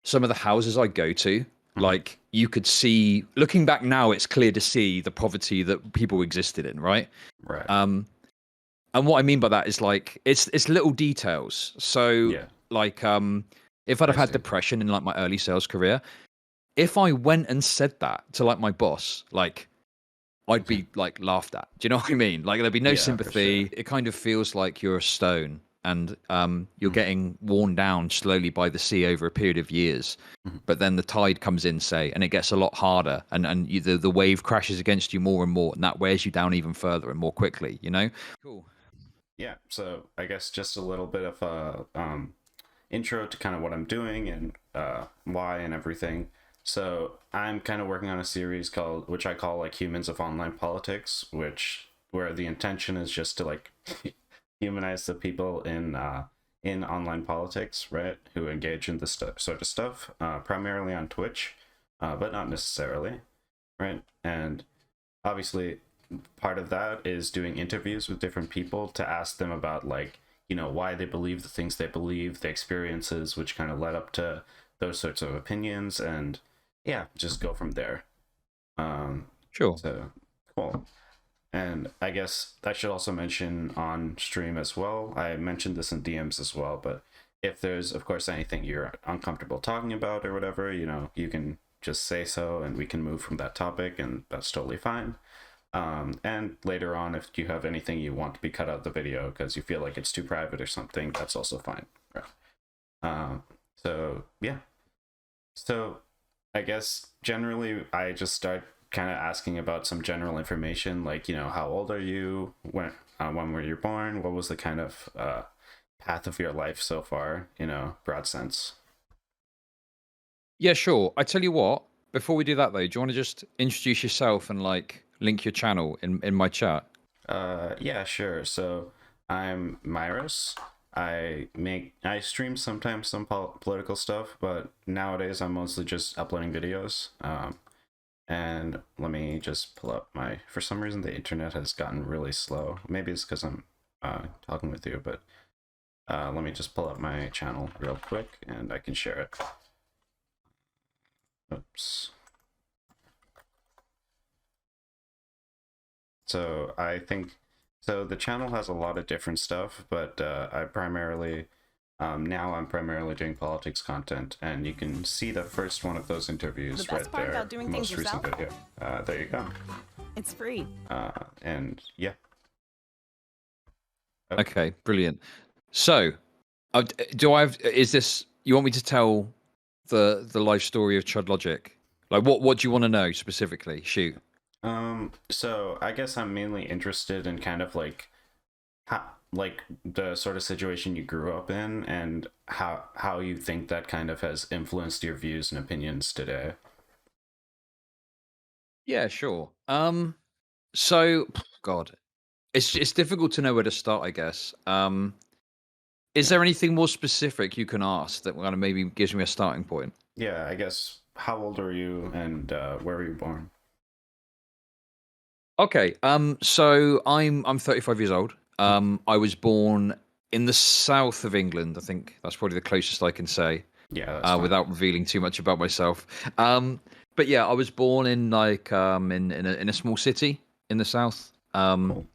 some of the houses I go to, Mhm. like you could see, looking back now, it's clear to see the poverty that people existed in, right? Right. Um, and what I mean by that is like it's little details. So Yeah, like if I'd I have had see. depression in like my early sales career, if I went and said that to like my boss, like I'd be like laughed at. Do you know what I mean? Like there'd be no Yeah, for sympathy. sure. It kind of feels like you're a stone and you're Mhm. getting worn down slowly by the sea over a period of years. Mhm. But then the tide comes in, say, and it gets a lot harder, and the wave crashes against you more and more, and that wears you down even further and more quickly. You know? Cool. Yeah, so I guess just a little bit of a intro to kind of what I'm doing and why and everything. So I'm kind of working on a series called, which I call like Humans of Online Politics, which where the intention is just to like humanize the people in online politics, right? Who engage in this sort of stuff, primarily on Twitch, but not necessarily, right? And obviously part of that is doing interviews with different people to ask them about like why they believe the things they believe, the experiences which kind of led up to those sorts of opinions, and yeah, just go from there. um Sure. so cool. And I guess I should also mention on stream as well, I mentioned this in DMs as well, but if there's of course anything you're uncomfortable talking about or whatever, you can just say so and we can move from that topic, and that's totally fine. And later on, if you have anything you want to be cut out of the video because you feel like it's too private or something, that's also fine. Right. So yeah. So I guess generally I just start kind of asking about some general information, like how old are you, when were you born, what was the kind of path of your life so far, broad sense. Yeah, sure. I tell you what. Before we do that, though, do you want to just introduce yourself and like link your channel in my chat? Yeah, sure. So I'm Myros. I stream sometimes some political stuff, but nowadays I'm mostly just uploading videos. And let me just pull up my. For some reason, the internet has gotten really slow. Maybe it's because I'm talking with you, but let me just pull up my channel real quick, and I can share it. Oops. So I think so. The channel has a lot of different stuff, but I primarily now I'm primarily doing politics content, and you can see the first one of those The interviews best right part there, about doing the things most recent yourself? video. There you go. It's free. And yeah, okay. Okay, brilliant. So, do I have? Is this? You want me to tell the life story of Chud Logic? Like, what do you want to know specifically? Shoot. So I guess I'm mainly interested in kind of like the sort of situation you grew up in, and how you think that kind of has influenced your views and opinions today. Yeah, sure. So, God, it's difficult to know where to start, I guess. Is Yeah. there anything more specific you can ask that kind of maybe gives me a starting point? Yeah, I guess how old are you, and where were you born? Okay. So I'm 35 years old. I was born in the south of England. I think that's probably the closest I can say, Yeah, that's fine. without revealing too much about myself. But yeah, I was born in like in a small city in the south. Cool.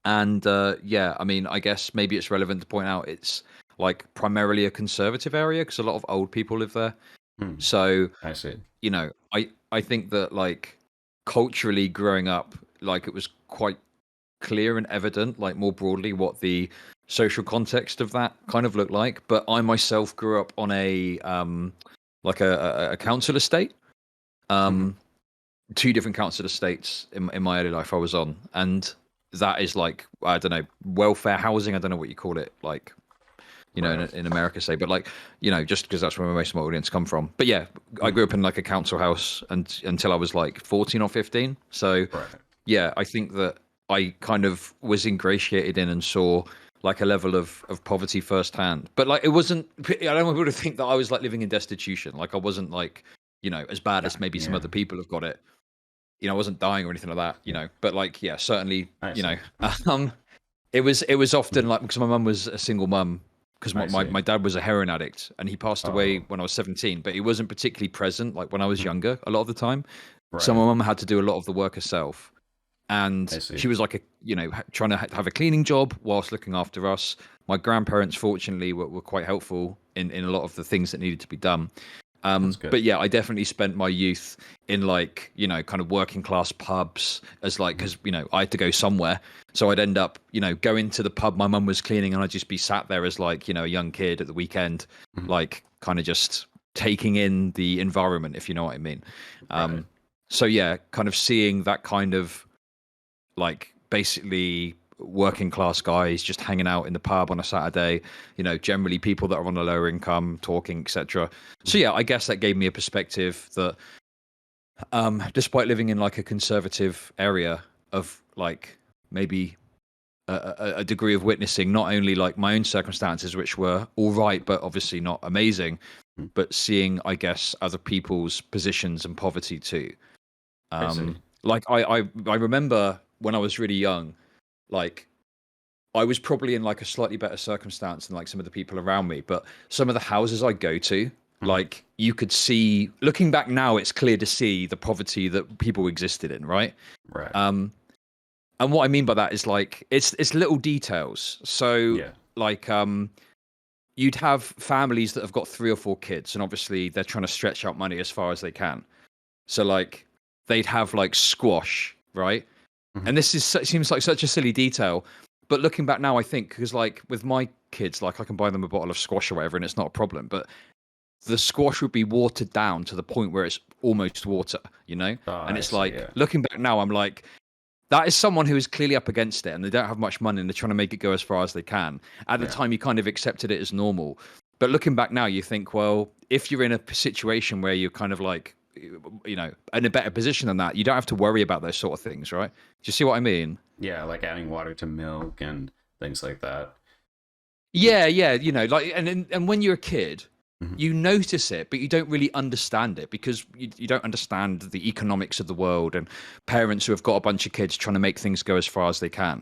And yeah, I mean, I guess maybe it's relevant to point out it's like primarily a conservative area because a lot of old people live there. Hmm, So I see. I think that like culturally growing up, like it was quite clear and evident, like more broadly, what the social context of that kind of looked like. But I myself grew up on a like a council estate. Hmm. Um, two different council estates in my early life I was on, and that is like I don't know welfare housing. I don't know what you call it, like Right. in America, say, but like, just because that's where most of my audience come from. But yeah, I Hmm. grew up in like a council house and until I was like 14 or 15. So Right. yeah, I think that I kind of was ingratiated in and saw like a level of poverty firsthand. But like, it wasn't, I don't want people to think that I was like living in destitution. Like I wasn't like, as bad as maybe some Yeah, other people have got it. I wasn't dying or anything like that, but like, yeah, certainly, I see. um, it was often Mhm. like because my mum was a single mum because I see. my dad was a heroin addict and he passed away Oh, when I was 17, but he wasn't particularly present like when I was mhm. younger a lot of the time. So my Right. mum had to do a lot of the work herself. I And see. she was like trying to have a cleaning job whilst looking after us. My grandparents fortunately were quite helpful in a lot of the things that needed to be done. That's good. But yeah, I definitely spent my youth in like, kind of working class pubs as like, Mhm. because, I had to go somewhere. So I'd end up, going to the pub my mum was cleaning and I'd just be sat there as like, a young kid at the weekend, Mhm. like kind of just taking in the environment, if you know what I mean. Right. So yeah, kind of seeing that kind of like basically working class guys just hanging out in the pub on a Saturday, generally people that are on a lower income talking, etc. So Mhm. yeah, I guess that gave me a perspective that despite living in like a conservative area of like maybe a degree of witnessing not only like my own circumstances which were all right but obviously not amazing, Mhm. but seeing I guess other people's positions and poverty too. I see. Like I remember when I was really young, like I was probably in like a slightly better circumstance than like some of the people around me, but some of the houses I go to, Mhm. like you could see looking back now, it's clear to see the poverty that people existed in, right? Right. Um, and what I mean by that is like it's little details. So Yeah. like you'd have families that have got 3 or 4 kids, and obviously they're trying to stretch out money as far as they can. So like they'd have like squash, right? Mhm. And this seems like such a silly detail, but looking back now, I think because like with my kids, like I can buy them a bottle of squash or whatever, and it's not a problem. But the squash would be watered down to the point where it's almost water, you know. Oh, And I it's see. like Yeah. looking back now, I'm like, that is someone who is clearly up against it, and they don't have much money, and they're trying to make it go as far as they can. At the Yeah. time, you kind of accepted it as normal, but looking back now, you think, well, if you're in a situation where you're kind of like, in a better position than that, you don't have to worry about those sort of things, right? Do you see what I mean? Yeah. Like adding water to milk and things like that. Yeah, yeah, like, and when you're a kid, Mhm. you notice it, but you don't really understand it because you don't understand the economics of the world and parents who have got a bunch of kids trying to make things go as far as they can.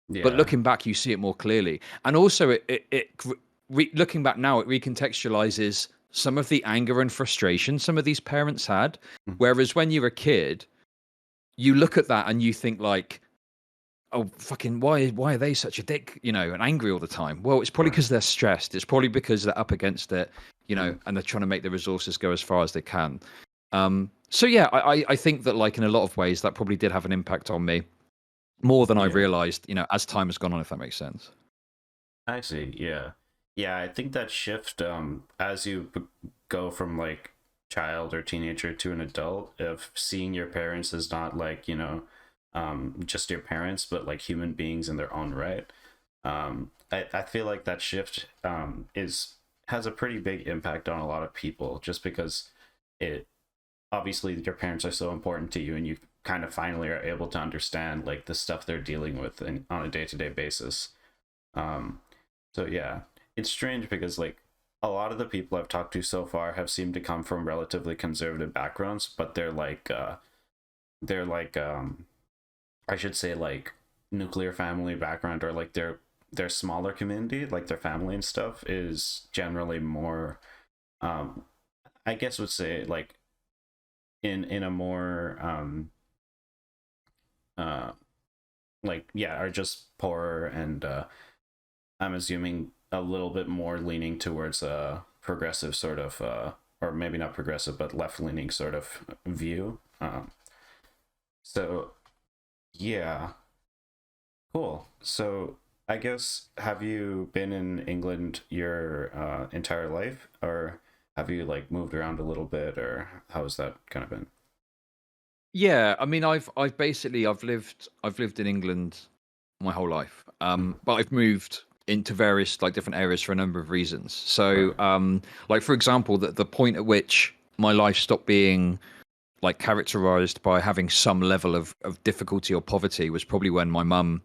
But Yeah. looking back, you see it more clearly, and also looking back now, it recontextualizes some of the anger and frustration some of these parents had. Mhm. Whereas when you're a kid, you look at that and you think like, oh fucking why are they such a dick, and angry all the time? Well, it's probably Right. because they're stressed. It's probably because they're up against it, Mhm. and they're trying to make the resources go as far as they can. So yeah, I think that like in a lot of ways that probably did have an impact on me more than I Yeah. realized, as time has gone on, if that makes sense. I see. Yeah. Yeah. I think that shift, as you go from like child or teenager to an adult, of seeing your parents as not like, just your parents, but like human beings in their own right. I feel like that shift has a pretty big impact on a lot of people just because it obviously your parents are so important to you and you kind of finally are able to understand like the stuff they're dealing with on a day-to-day basis. um so yeah, it's strange because like a lot of the people I've talked to so far have seemed to come from relatively conservative backgrounds, but they're like I should say like nuclear family background, or like their smaller community, like their family and stuff is generally more, um I guess would say like in a more uh like yeah, are just poorer, and I'm assuming a little bit more leaning towards a progressive sort of or maybe not progressive but left leaning sort of view. So yeah, cool. So I guess, have you been in England your entire life, or have you like moved around a little bit, or how's that kind of been? Yeah, I mean, I've lived in England my whole life, Mhm. but I've moved into various like different areas for a number of reasons. So, Right. like for example, the point at which my life stopped being like characterized by having some level of difficulty or poverty was probably when my mum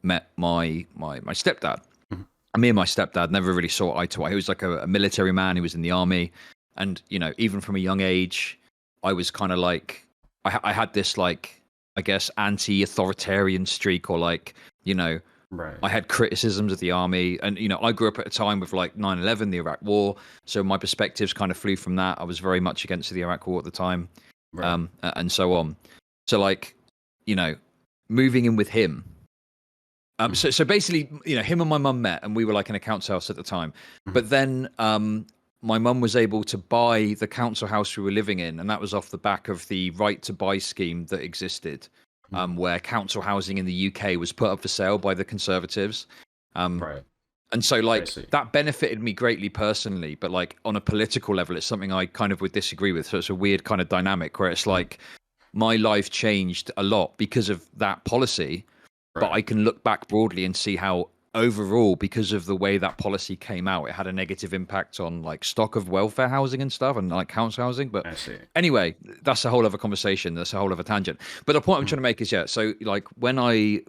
met my stepdad. Mhm. And me and my stepdad never really saw eye to eye. He was like a military man who was in the army, and even from a young age, I was kind of like I had this like I guess anti-authoritarian streak, or like you know Right. I had criticisms of the army, and I grew up at a time with like 9/11, the Iraq War, so my perspectives kind of flew from that. I was very much against the Iraq War at the time, Right. and so on. So like, you know, moving in with him. Mhm. So basically, him and my mum met, and we were like in a council house at the time. Mhm. But then, my mum was able to buy the council house we were living in, and that was off the back of the right to buy scheme that existed, Mhm. where council housing in the UK was put up for sale by the Conservatives. Um, Right. and so I like see. that benefited me greatly personally, but like on a political level, it's something I kind of would disagree with. So it's a weird kind of dynamic where it's Mhm. like my life changed a lot because of that policy, but Right. I can look back broadly and see how overall, because of the way that policy came out, it had a negative impact on like stock of welfare housing and stuff and like council housing. But I see. anyway, that's a whole other conversation. That's a whole other tangent. But the point I'm Mhm. trying to make is, yeah, so like when I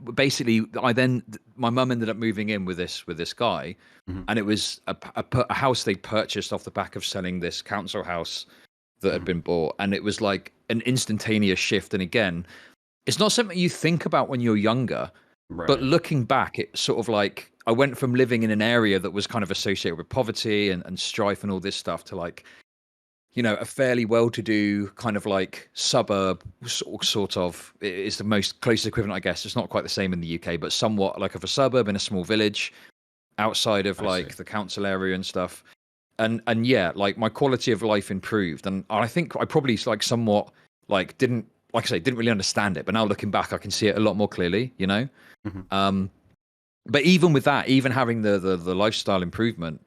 then my mum ended up moving in with this guy, Mhm. and it was a house they purchased off the back of selling this council house that had Mhm. been bought, and it was like an instantaneous shift. And again, it's not something you think about when you're younger, but Right. looking back, it's sort of like I went from living in an area that was kind of associated with poverty and strife and all this stuff to like, a fairly well-to-do kind of like suburb, sort of is the most closest equivalent, I guess. It's not quite the same in the UK, but somewhat like of a suburb in a small village outside of I see. like the council area and stuff. And yeah, like my quality of life improved, and I think I probably like somewhat like didn't like I say didn't really understand it, but now looking back, I can see it a lot more clearly. Mhm. Um, but even with that, even having the lifestyle improvement,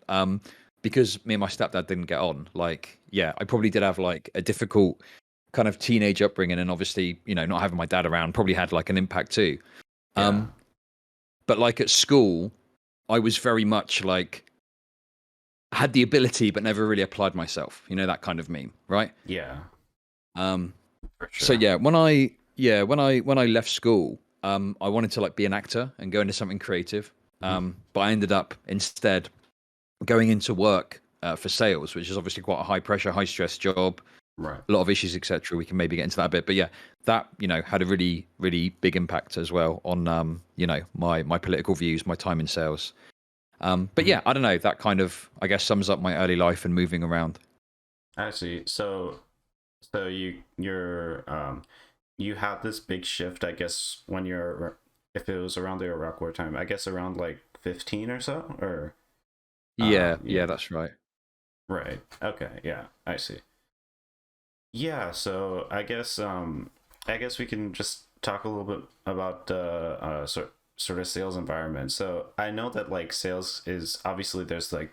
because me and my stepdad didn't get on, like yeah, I probably did have like a difficult kind of teenage upbringing, and obviously not having my dad around probably had like an impact too. Yeah. Um, but like at school, I was very much like had the ability but never really applied myself. That kind of meme, right? Yeah. Um, For so sure. yeah, when I left school, I wanted to like be an actor and go into something creative. Mhm. But I ended up instead going into work for sales, which is obviously quite a high pressure, high stress job, Right. a lot of issues, etc. We can maybe get into that a bit, but yeah, that had a really, really big impact as well on my political views, my time in sales. But Mhm. yeah, I don't know. That kind of I guess sums up my early life and moving around. I see. So you have this big shift, I guess, when you're, if it was around the Iraq War time, I guess around like 15 or so, or Yeah, yeah, yeah. that's right. Right. Okay. Yeah, I see. Yeah, so I guess we can just talk a little bit about the sort of sales environment. So I know that like sales is obviously there's like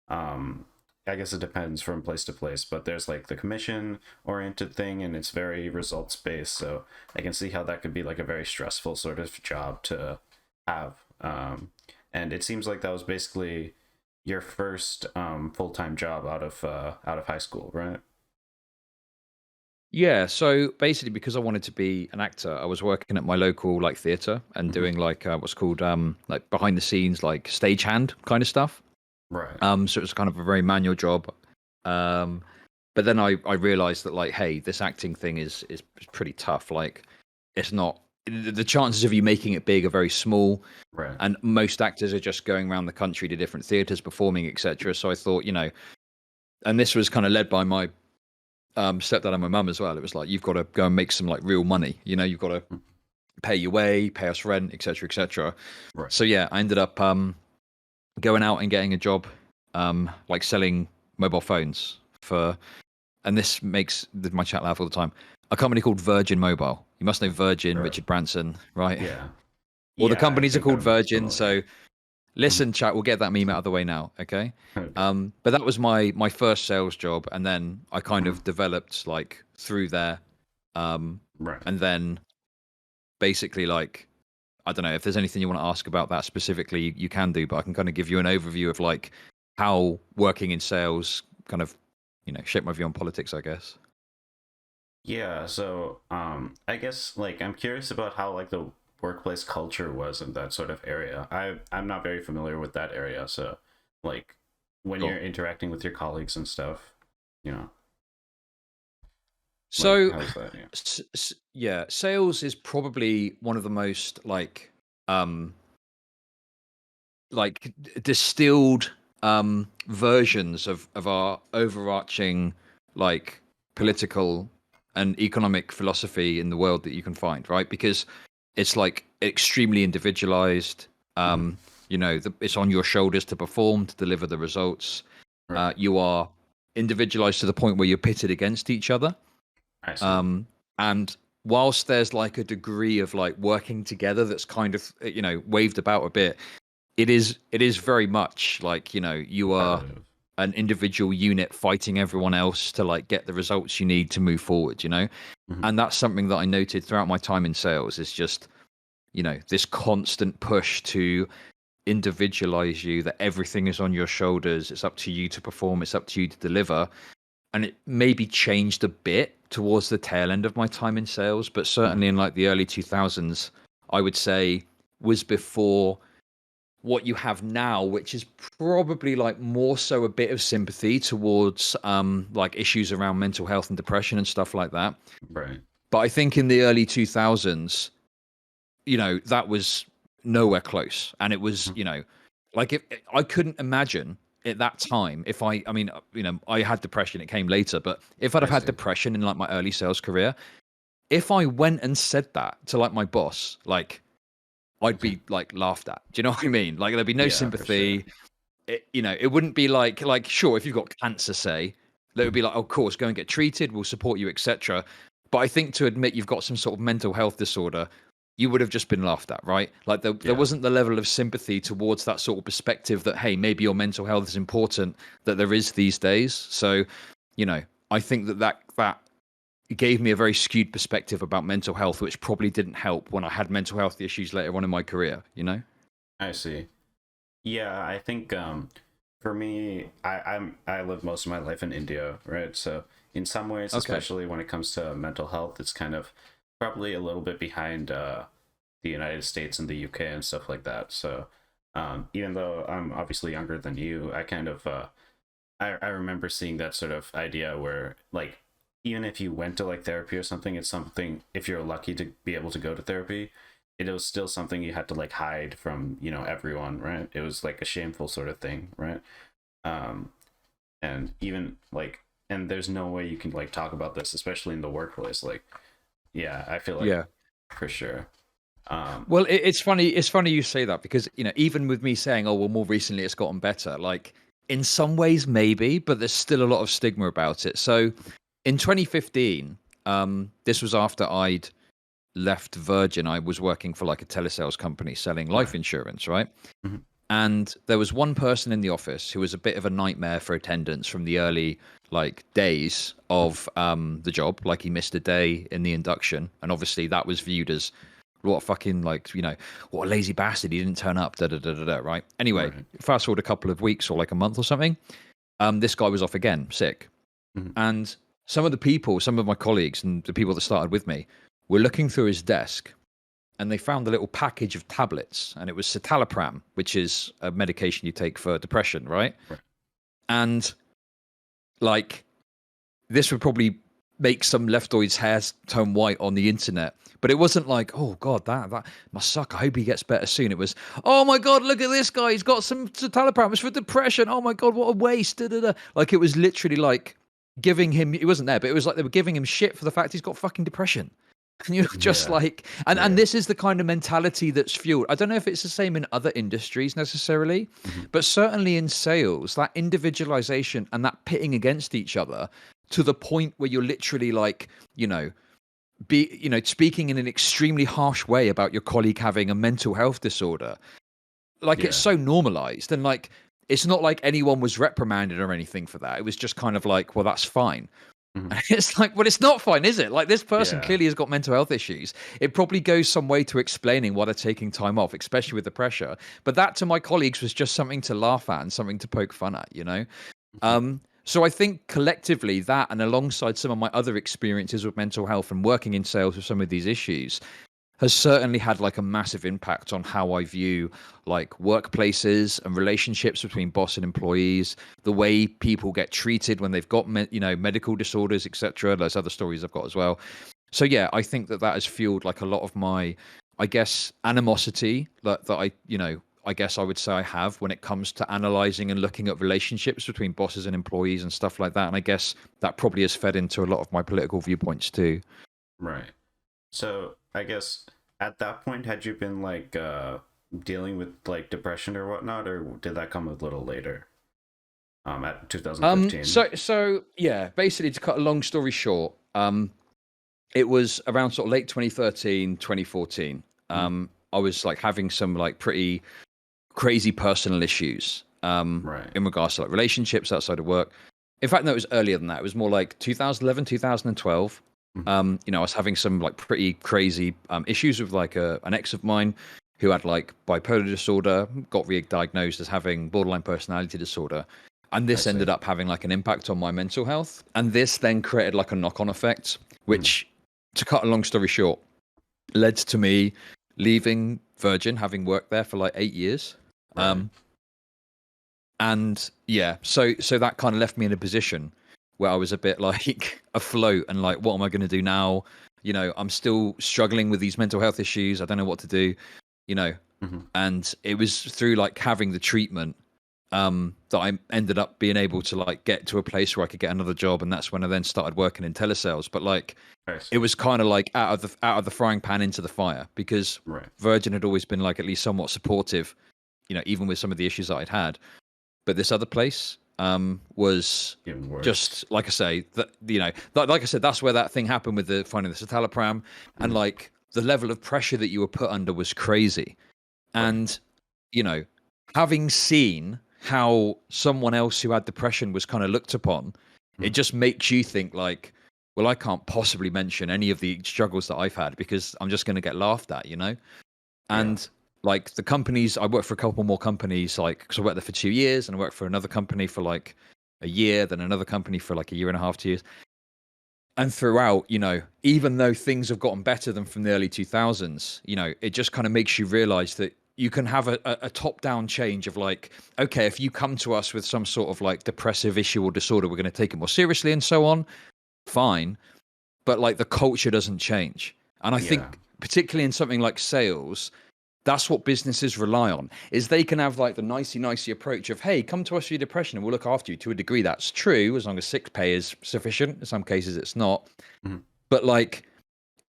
um I guess it depends from place to place, but there's like the commission oriented thing and it's very results based. So I can see how that could be like a very stressful sort of job to have. And it seems like that was basically your first full-time job out of high school, right? Yeah, so basically, because I wanted to be an actor, I was working at my local like theater and Hmm. doing like what's called like behind the scenes like stagehand kind of stuff. Right. So it was kind of a very manual job. Um, but then I realized that like, hey, this acting thing is pretty tough. Like, it's not the chances of you making it big are very small, Right. and most actors are just going around the country to different theaters performing, etc. So I thought, and this was kind of led by my stepdad and my mum as well. It was like you've got to go and make some like real money. You've got to Mm. pay your way, pay us rent, etc., etc. Right. So yeah, I ended up going out and getting a job, like selling mobile phones for, and this makes my chat laugh all the time. A company called Virgin Mobile. You must know Virgin, Sure. Richard Branson, right? Yeah. Well, the Yeah, I companies are think called I'm Virgin. familiar. So Mhm. listen, chat, we'll get that meme out of the way now, okay? Okay. But that was my first sales job, and then I kind Mhm. of developed like through there, Right. and then basically like I don't know if there's anything you want to ask about that specifically, you can do, but I can kind of give you an overview of like how working in sales kind of shaped my view on politics, I guess. Yeah, so I guess like I'm curious about how like the workplace culture was in that sort of area. I'm not very familiar with that area, so like when Sure. you're interacting with your colleagues and stuff, you know, like So, how's that? Yeah. yeah, sales is probably one of the most like um like distilled versions of our overarching like political and economic philosophy in the world that you can find, right? Because it's like extremely individualized. Mhm. It's on your shoulders to perform, to deliver the results. Right. You are individualized to the point where you're pitted against each other. I see. And whilst there's like a degree of like working together that's kind of waved about a bit, it is very much like you are Competitive. an individual unit fighting everyone else to like get the results you need to move forward. Mhm. And that's something that I noted throughout my time in sales is just this constant push to individualize you, that everything is on your shoulders, it's up to you to perform, it's up to you to deliver. And it maybe changed a bit towards the tail end of my time in sales, but Mhm. certainly in like the early 2000s, I would say was before what you have now, which is probably like more so a bit of sympathy towards like issues around mental health and depression and stuff like that. Right. But I think in the early 2000s, that was nowhere close. And it was, Mhm. like if I couldn't imagine at that time if I mean, I had depression, it came later, but if I'd I have had see. depression in like my early sales career, if I went and said that to like my boss, like I'd be like laughed at. Do you know what I mean? Like there'd be no Yeah, for sure. sympathy. It wouldn't be like sure, if you've got cancer, say, they would Mhm. be like, of course, go and get treated, we'll support you, etc. But I think to admit you've got some sort of mental health disorder, you would have just been laughed at, right? Like there Yeah. wasn't the level of sympathy towards that sort of perspective that, hey, maybe your mental health is important, that there is these days. So, I think that gave me a very skewed perspective about mental health, which probably didn't help when I had mental health issues later on in my career. I see. Yeah, I think for me, I live most of my life in India, right? So in some ways, Okay. especially when it comes to mental health, it's kind of probably a little bit behind the United States and the UK and stuff like that. So even though I'm obviously younger than you, I kind of I remember seeing that sort of idea where like even if you went to like therapy or something, it's something if you're lucky to be able to go to therapy, it was still something you had to like hide from, everyone, right? It was like a shameful sort of thing, right? Um and even like and there's no way you can like talk about this, especially in the workplace. Like, yeah, I feel like Yeah. for sure. Um Well, it's funny. It's funny you say that because even with me saying, "Oh, well, more recently it's gotten better." Like in some ways, maybe, but there's still a lot of stigma about it. So, in 2015, this was after I'd left Virgin. I was working for like a telesales company selling life right. insurance, right? Mhm. And there was one person in the office who was a bit of a nightmare for attendance from the early like days of the job. Like he missed a day in the induction, and obviously that was viewed as what a fucking like what a lazy bastard, he didn't turn up, da da da da da, right? Anyway, Right. fast forward a couple of weeks or like a month or something, this guy was off again, sick, Mhm. and some of my colleagues and the people that started with me were looking through his desk, and they found a little package of tablets, and it was citalopram, which is a medication you take for depression, right? Right. And like this would probably make some leftoid's hair turn white on the internet. But it wasn't like, oh god, that must suck. I hope he gets better soon. It was, oh my god, look at this guy. He's got some citalopram. It's for depression. Oh my god, what a waste. Da, da, da. Like it was literally like giving him. It wasn't there, but it was like they were giving him shit for the fact he's got fucking depression. And you're just Yeah. like, and Right. this is the kind of mentality that's fueled. I don't know if it's the same in other industries necessarily, Mhm. but certainly in sales, that individualization and that pitting against each other to the point where you're literally like, speaking in an extremely harsh way about your colleague having a mental health disorder. Like it's Yeah. so normalized, and like it's not like anyone was reprimanded or anything for that. It was just kind of like, well, that's fine. Mhm. And it's like, well, it's not fine, is it? Like this person Yeah. clearly has got mental health issues. It probably goes some way to explaining why they're taking time off, especially with the pressure. But that to my colleagues was just something to laugh at and something to poke fun at. Mhm. So I think collectively that, and alongside some of my other experiences with mental health and working in sales with some of these issues, has certainly had like a massive impact on how I view like workplaces and relationships between boss and employees, the way people get treated when they've got medical disorders, etc. There's other stories I've got as well. So yeah, I think that has fueled like a lot of my, I guess, animosity that I I guess I would say I have when it comes to analyzing and looking at relationships between bosses and employees and stuff like that. And I guess that probably has fed into a lot of my political viewpoints too. Right. So I guess at that point, had you been like dealing with like depression or whatnot, or did that come a little later? At 2015. So yeah, basically to cut a long story short, it was around sort of late 2013, 2014. I was like having some like pretty crazy personal issues Right. in regards to like relationships outside of work. In fact, no, it was earlier than that. It was more like 2011, 2012. You know, I was having some like pretty crazy issues with like an ex of mine who had like bipolar disorder, got re-diagnosed as having borderline personality disorder. And I this see. ended up having like an impact on my mental health. And this then created like a knock-on effect, which, to cut a long story short, led to me leaving Virgin, having worked there for like 8 years. Right. And yeah, so that kind of left me in a position where I was a bit like afloat and like, what am I going to do now? You know, I'm still struggling with these mental health issues. I don't know what to do, you know. And it was through like having the treatment that I ended up being able to like get to a place where I could get another job, and that's when I then started working in telesales. But like, it was kind of like out of the frying pan into the fire, because Right. Virgin had always been like at least somewhat supportive, you know, even with some of the issues that I'd had. But this other place was Even worse. just like I say, that, you know, like I said, that's where that thing happened with the finding the citalopram, and like the level of pressure that you were put under was crazy. And you know, having seen how someone else who had depression was kind of looked upon, it just makes you think like, well, I can't possibly mention any of the struggles that I've had because I'm just going to get laughed at, you know. And like the companies, I worked for a couple more companies, like, because I worked there for 2 years, and I worked for another company for like a year, then another company for like a year and a half, 2 years. And throughout, you know, even though things have gotten better than from the early 2000s, you know, it just kind of makes you realize that you can have a top-down change of like, okay, if you come to us with some sort of like depressive issue or disorder, we're going to take it more seriously and so on. Fine. But like the culture doesn't change. And I think particularly in something like sales, that's what businesses rely on, is they can have like the nicey approach of, hey, come to us for your depression and we'll look after you. To a degree, that's true, as long as sick pay is sufficient. In some cases, it's not. But like,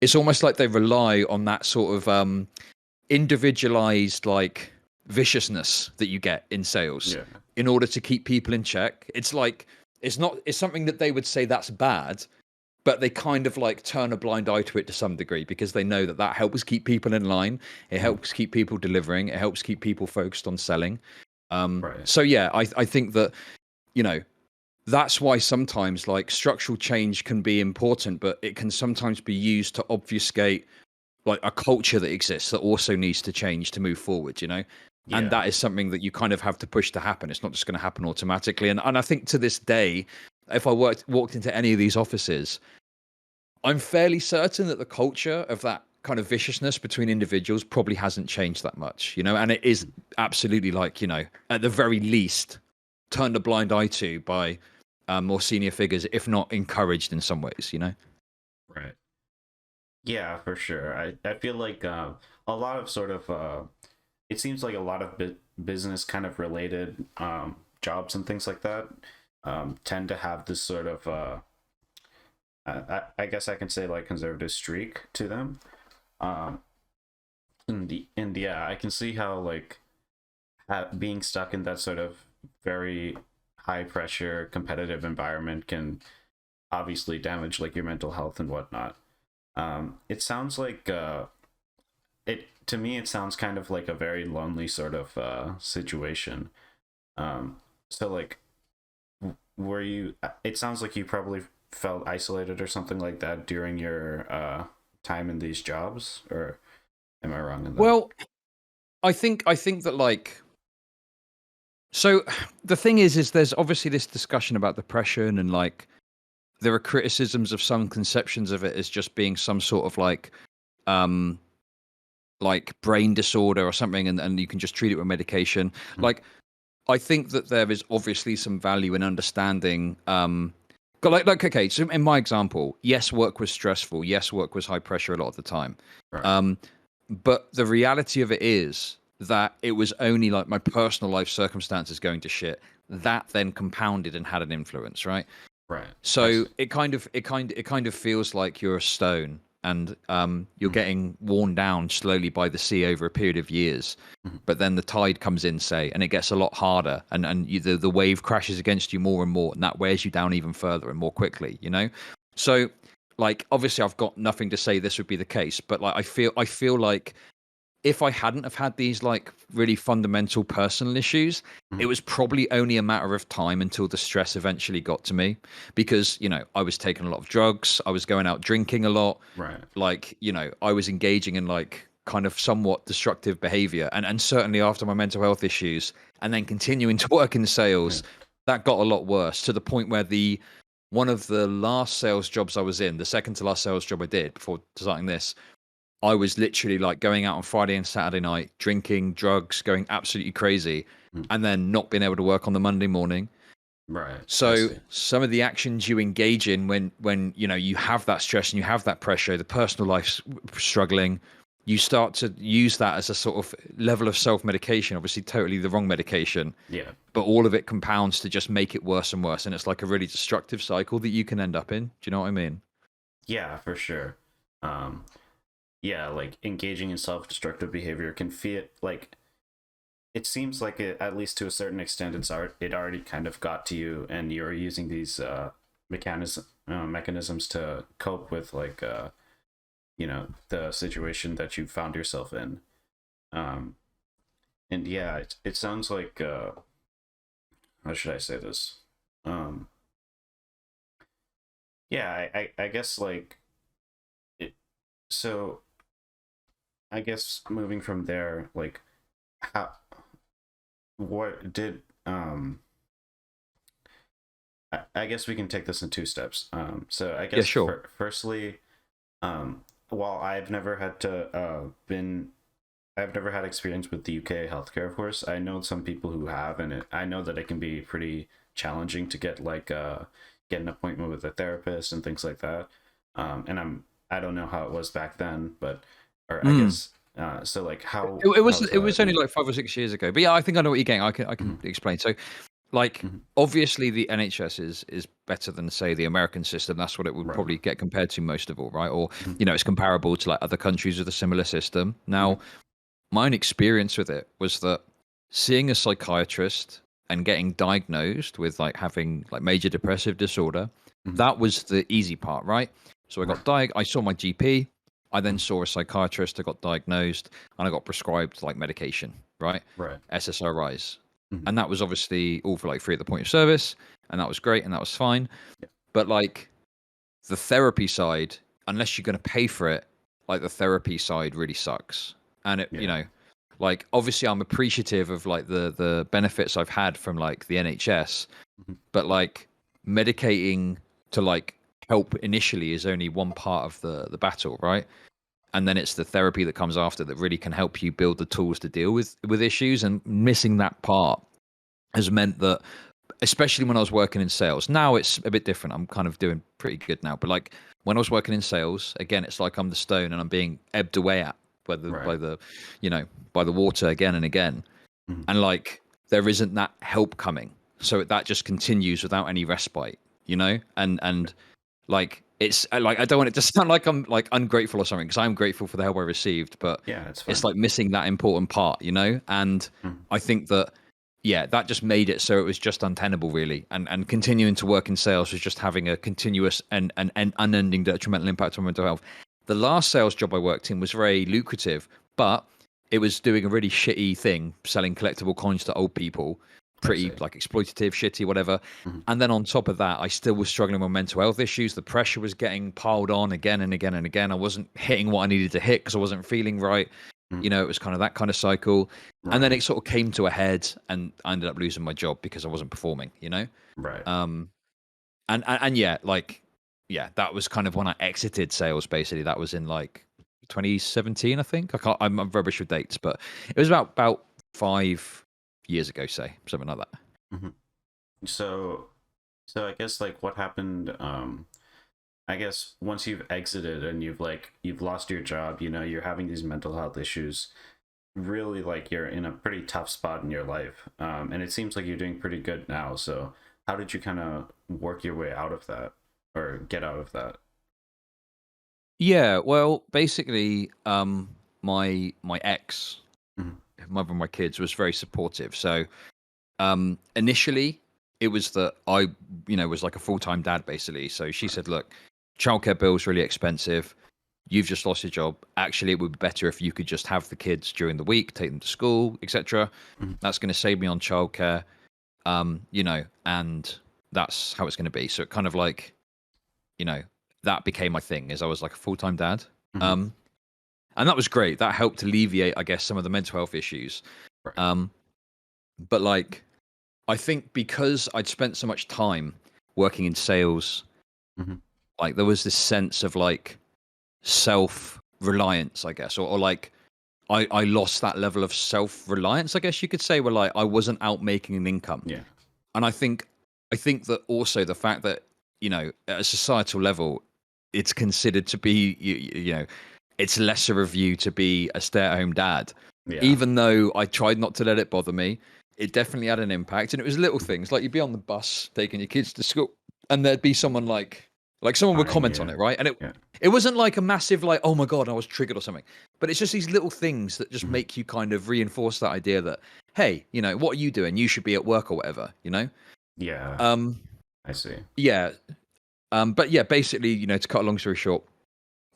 it's almost like they rely on that sort of individualized like viciousness that you get in sales in order to keep people in check. It's like, it's something that they would say that's bad, but they kind of like turn a blind eye to it to some degree because they know that that helps keep people in line. It helps keep people delivering. It helps keep people focused on selling. So yeah, I think that, you know, that's why sometimes like structural change can be important, but it can sometimes be used to obfuscate like a culture that exists that also needs to change to move forward, you know? And that is something that you kind of have to push to happen. It's not just going to happen automatically. And I think to this day, if I walked into any of these offices, I'm fairly certain that the culture of that kind of viciousness between individuals probably hasn't changed that much, you know? And it is absolutely like, you know, at the very least, turned a blind eye to by more senior figures, if not encouraged in some ways, you know? Right. Yeah, for sure. I feel like a lot of sort of it seems like a lot of business kind of related jobs and things like that tend to have this sort of I guess I can say like conservative streak to them. And yeah, I can see how like being stuck in that sort of very high pressure competitive environment can obviously damage like your mental health and whatnot. It sounds like it to me. It sounds kind of like a very lonely sort of situation. So like, were you? It sounds like you probably felt isolated or something like that during your time in these jobs, or am I wrong in that? Well, I think that like, so the thing is there's obviously this discussion about depression, and like there are criticisms of some conceptions of it as just being some sort of like brain disorder or something, and you can just treat it with medication. Like, I think that there is obviously some value in understanding like okay, so in my example, yes, work was stressful, yes, work was high pressure a lot of the time. But the reality of it is that it was only like my personal life circumstances going to shit that then compounded and had an influence, right? Right. I So see. it kind of feels like you're a stone, and you're Mhm. getting worn down slowly by the sea over a period of years. Mhm. But then the tide comes in, say, and it gets a lot harder, and the wave crashes against you more and more, and that wears you down even further and more quickly. So like obviously I've got nothing to say this would be the case, but like I feel like if I hadn't have had these like really fundamental personal issues, it Mhm. was probably only a matter of time until the stress eventually got to me, because I was taking a lot of drugs, I was going out drinking a lot, Right. like I was engaging in like kind of somewhat destructive behavior, and certainly after my mental health issues and then continuing to work in Yeah. sales, that got a lot worse, to the point where the one of the last sales jobs I was in, the second to last sales job I did before starting this, I was literally like going out on Friday and Saturday night, drinking, drugs, going absolutely crazy, Mhm. and then not being able to work on the Monday morning. Right. I So see. some of the actions you engage in when you have that stress and you have that pressure, the personal life struggling, you start to use that as a sort of level of self-medication, obviously totally the wrong medication, Yeah. but all of it compounds to just make it worse and worse, and it's like a really destructive cycle that you can end up in. Do you know what I mean? Yeah, for sure. Um, yeah, like engaging in self-destructive behavior can feel like it seems like it, at least to a certain extent, it already kind of got to you, and you're using these mechanisms to cope with like the situation that you found yourself in. Um, and yeah, it sounds like how should I say this? Um, yeah, I guess like it. So I guess moving from there, like how what did I guess we can take this in two steps. So I Yeah, guess sure. firstly, while I've never had experience with the UK healthcare, of course. I know some people who have, and I know that it can be pretty challenging to get an appointment with a therapist and things like that. And I don't know how it was back then, but or I Mm. guess so like It was how's it that? was only Yeah. like 5 or 6 years ago, but yeah, I think I know what you're getting. I can Hmm. explain. So, like, Hmm. obviously, the NHS is better than, say, the American system. That's what it would Right. probably get compared to most of all, right? Or Hmm. it's comparable to like other countries with a similar system. Hmm. Now, my own experience with it was that seeing a psychiatrist and getting diagnosed with like having like major depressive disorder, Hmm. that was the easy part, right? So Right. I saw my GP, I then Hmm. saw a psychiatrist, I got diagnosed, and I got prescribed like medication, right? Right. SSRIs. Hmm. And that was obviously all for like free at the point of service, and that was great and that was fine. Yeah. But like the therapy side, unless you're going to pay for it, like the therapy side really sucks. And Yeah. like obviously I'm appreciative of like the benefits I've had from like the NHS, Hmm. but like medicating to like help initially is only one part of the battle, right? And then it's the therapy that comes after that really can help you build the tools to deal with issues, and missing that part has meant that, especially when I was working in sales. Now it's a bit different. I'm kind of doing pretty good now. But like when I was working in sales, again, it's like I'm the stone and I'm being ebbed away at by the Right. by the you know by the water again and again. Hmm. And like there isn't that help coming, so that just continues without any respite. And like it's like I don't want it to sound like I'm like ungrateful or something, because I'm grateful for the help I received, but Yeah, it's it's fine. like missing that important part. And Hmm. I think that, yeah, that just made it so it was just untenable, really. And continuing to work in sales was just having a continuous and unending detrimental impact on mental health. The last sales job I worked in was very lucrative, but it was doing a really shitty thing, selling collectible coins to old people, I pretty see. like exploitative, shitty, whatever. Hmm. And then on top of that, I still was struggling with mental health issues. The pressure was getting piled on again and again and again. I wasn't hitting what I needed to hit because I wasn't feeling right. Hmm. It was kind of that kind of cycle. And then Right. it sort of came to a head, and I ended up losing my job because I wasn't performing. Right. Um, and yeah, like, yeah, that was kind of when I exited sales, basically. That was in like 2017, I think. I'm rubbish with dates, but it was about 5 years ago, say, something like that. Hmm. So I guess like what happened, I guess once you've exited and you've lost your job, you're having these mental health issues. really like you're in a pretty tough spot in your life, and it seems like you're doing pretty good now. So how did you kind of work your way out of that, or get out of that? Yeah, well, basically, my ex, Mhm. mother of my kids, was very supportive. So initially, it was that I, was like a full time dad basically. So she Right. said, "Look, childcare bill's really expensive. You've just lost your job. Actually, it would be better if you could just have the kids during the week, take them to school, etc. Mhm. That's going to save me on childcare, and that's how it's going to be." So it kind of like, you know, that became my thing. Is I was like a full time dad. Mhm. Um, and that was great. That helped alleviate, I guess, some of the mental health issues. Right. Um, but like, I think because I'd spent so much time working in sales, Mhm. like there was this sense of like self reliance, I guess, or like I lost that level of self reliance, I guess you could say, where like I wasn't out making an income. Yeah. And I think that also the fact that, at a societal level, it's considered to be, it's lesser of you to be a stay-at-home dad. Yeah. Even though I tried not to let it bother me, it definitely had an impact. And it was little Mhm. things like you'd be on the bus taking your kids to school, and there'd be someone like someone would Fine. comment on Yeah. it, right? And it Yeah. it wasn't like a massive like, oh my god, I was triggered or something. But it's just these little things that just Mhm. make you kind of reinforce that idea that, hey, what are you doing? You should be at work or whatever. Yeah. Um, I see. yeah. But yeah, basically, to cut a long story short,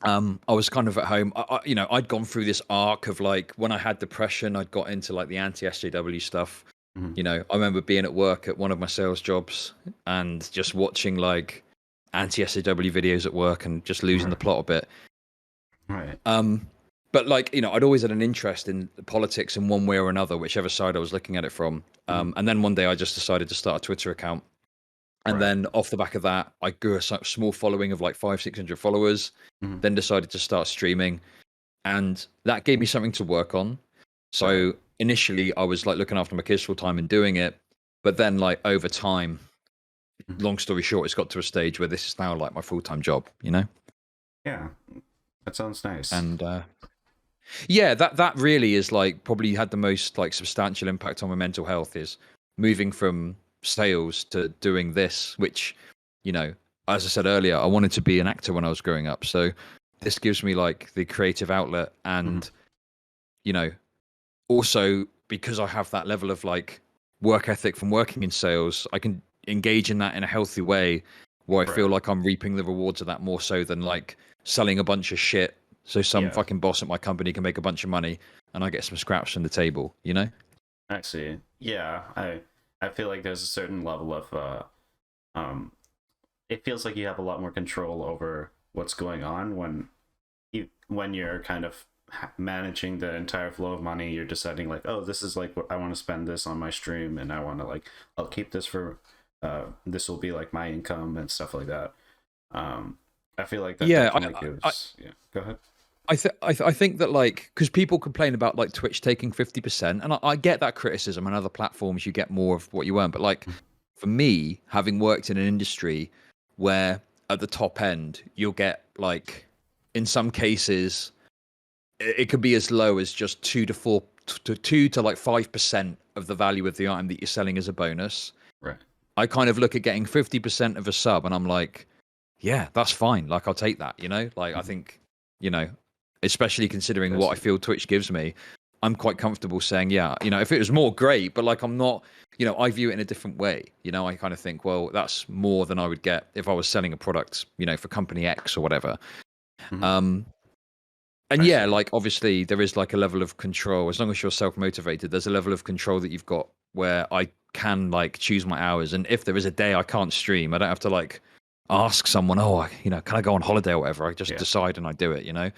I was kind of at home. I'd gone through this arc of like when I had depression, I'd got into like the anti-SJW stuff. Mhm. I remember being at work at one of my sales jobs and just watching like anti-SJW videos at work and just losing the Right. plot a bit. Right. Um, but like, I'd always had an interest in politics in one way or another, whichever side I was looking at it from. Mhm. And then one day I just decided to start a Twitter account. And Right. then off the back of that, I grew a small following of like 500-600 followers, Mhm. then decided to start streaming. And that gave me something to work on. Right. So initially I was like looking after my kids full time and doing it. But then like over time, Mhm. long story short, it's got to a stage where this is now like my full time job. Yeah. That sounds nice. And yeah, that really is like probably had the most like substantial impact on my mental health is moving from sales to doing this, which, you know, as I said earlier, I wanted to be an actor when I was growing up. So this gives me like the creative outlet Mhm. and, you know, also because I have that level of like work ethic from working in sales, I can engage in that in a healthy way where I feel Right. like I'm reaping the rewards of that more so than like selling a bunch of shit so some Yeah. fucking boss at my company can make a bunch of money and I get some scraps from the table? I see. Yeah. I feel like there's a certain level of um it feels like you have a lot more control over what's going on when you're kind of managing the entire flow of money. You're deciding like, oh, this is like what I want to spend this on my stream, and I want to like I'll keep this for this will be like my income and stuff like that. um I feel like that Yeah, definitely I gives. Yeah, go ahead. I think that like because people complain about like Twitch taking 50%, and I get that criticism. And other platforms you get more of what you earn, but like for me, having worked in an industry where at the top end you'll get like in some cases it could be as low as just 2 to like 5% of the value of the item that you're selling as a bonus. Right. I kind of look at getting 50% of a sub, and I'm like, yeah, that's fine. Like I'll take that. Like I Mhm. think, you know, especially considering I what I see. feel Twitch gives me, I'm quite comfortable saying, yeah, if it was more, great, but like I'm not, I view it in a different way. I kind of think, well, that's more than I would get if I was selling a product, for company X or whatever. Mhm. Um, and I yeah, see. like obviously there is like a level of control. As long as you're self-motivated, there's a level of control that you've got where I can like choose my hours. And if there is a day I can't stream, I don't have to like ask someone, oh, can I go on holiday or whatever? I just Yeah. decide and I do it. Mhm.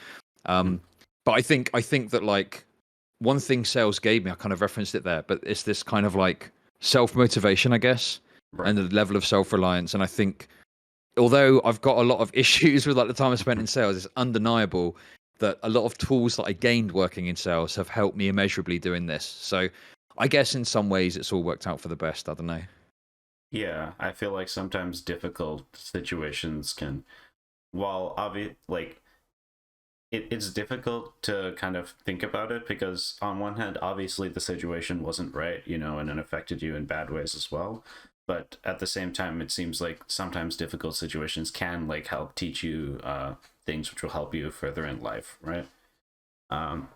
Um, but I think that like one thing sales gave me, I kind of referenced it there, but it's this kind of like self-motivation, I guess, Right. and the level of self-reliance. And I think although I've got a lot of issues with like the time I spent Mhm. in sales, it's undeniable that a lot of tools that I gained working in sales have helped me immeasurably doing this. So I guess in some ways it's all worked out for the best. I don't know. Yeah, I feel like sometimes difficult situations can, while obvious, like it's difficult to kind of think about it because on one hand, obviously the situation wasn't right, you know, and it affected you in bad ways as well. But at the same time, it seems like sometimes difficult situations can like help teach you things which will help you further in life, right? Um,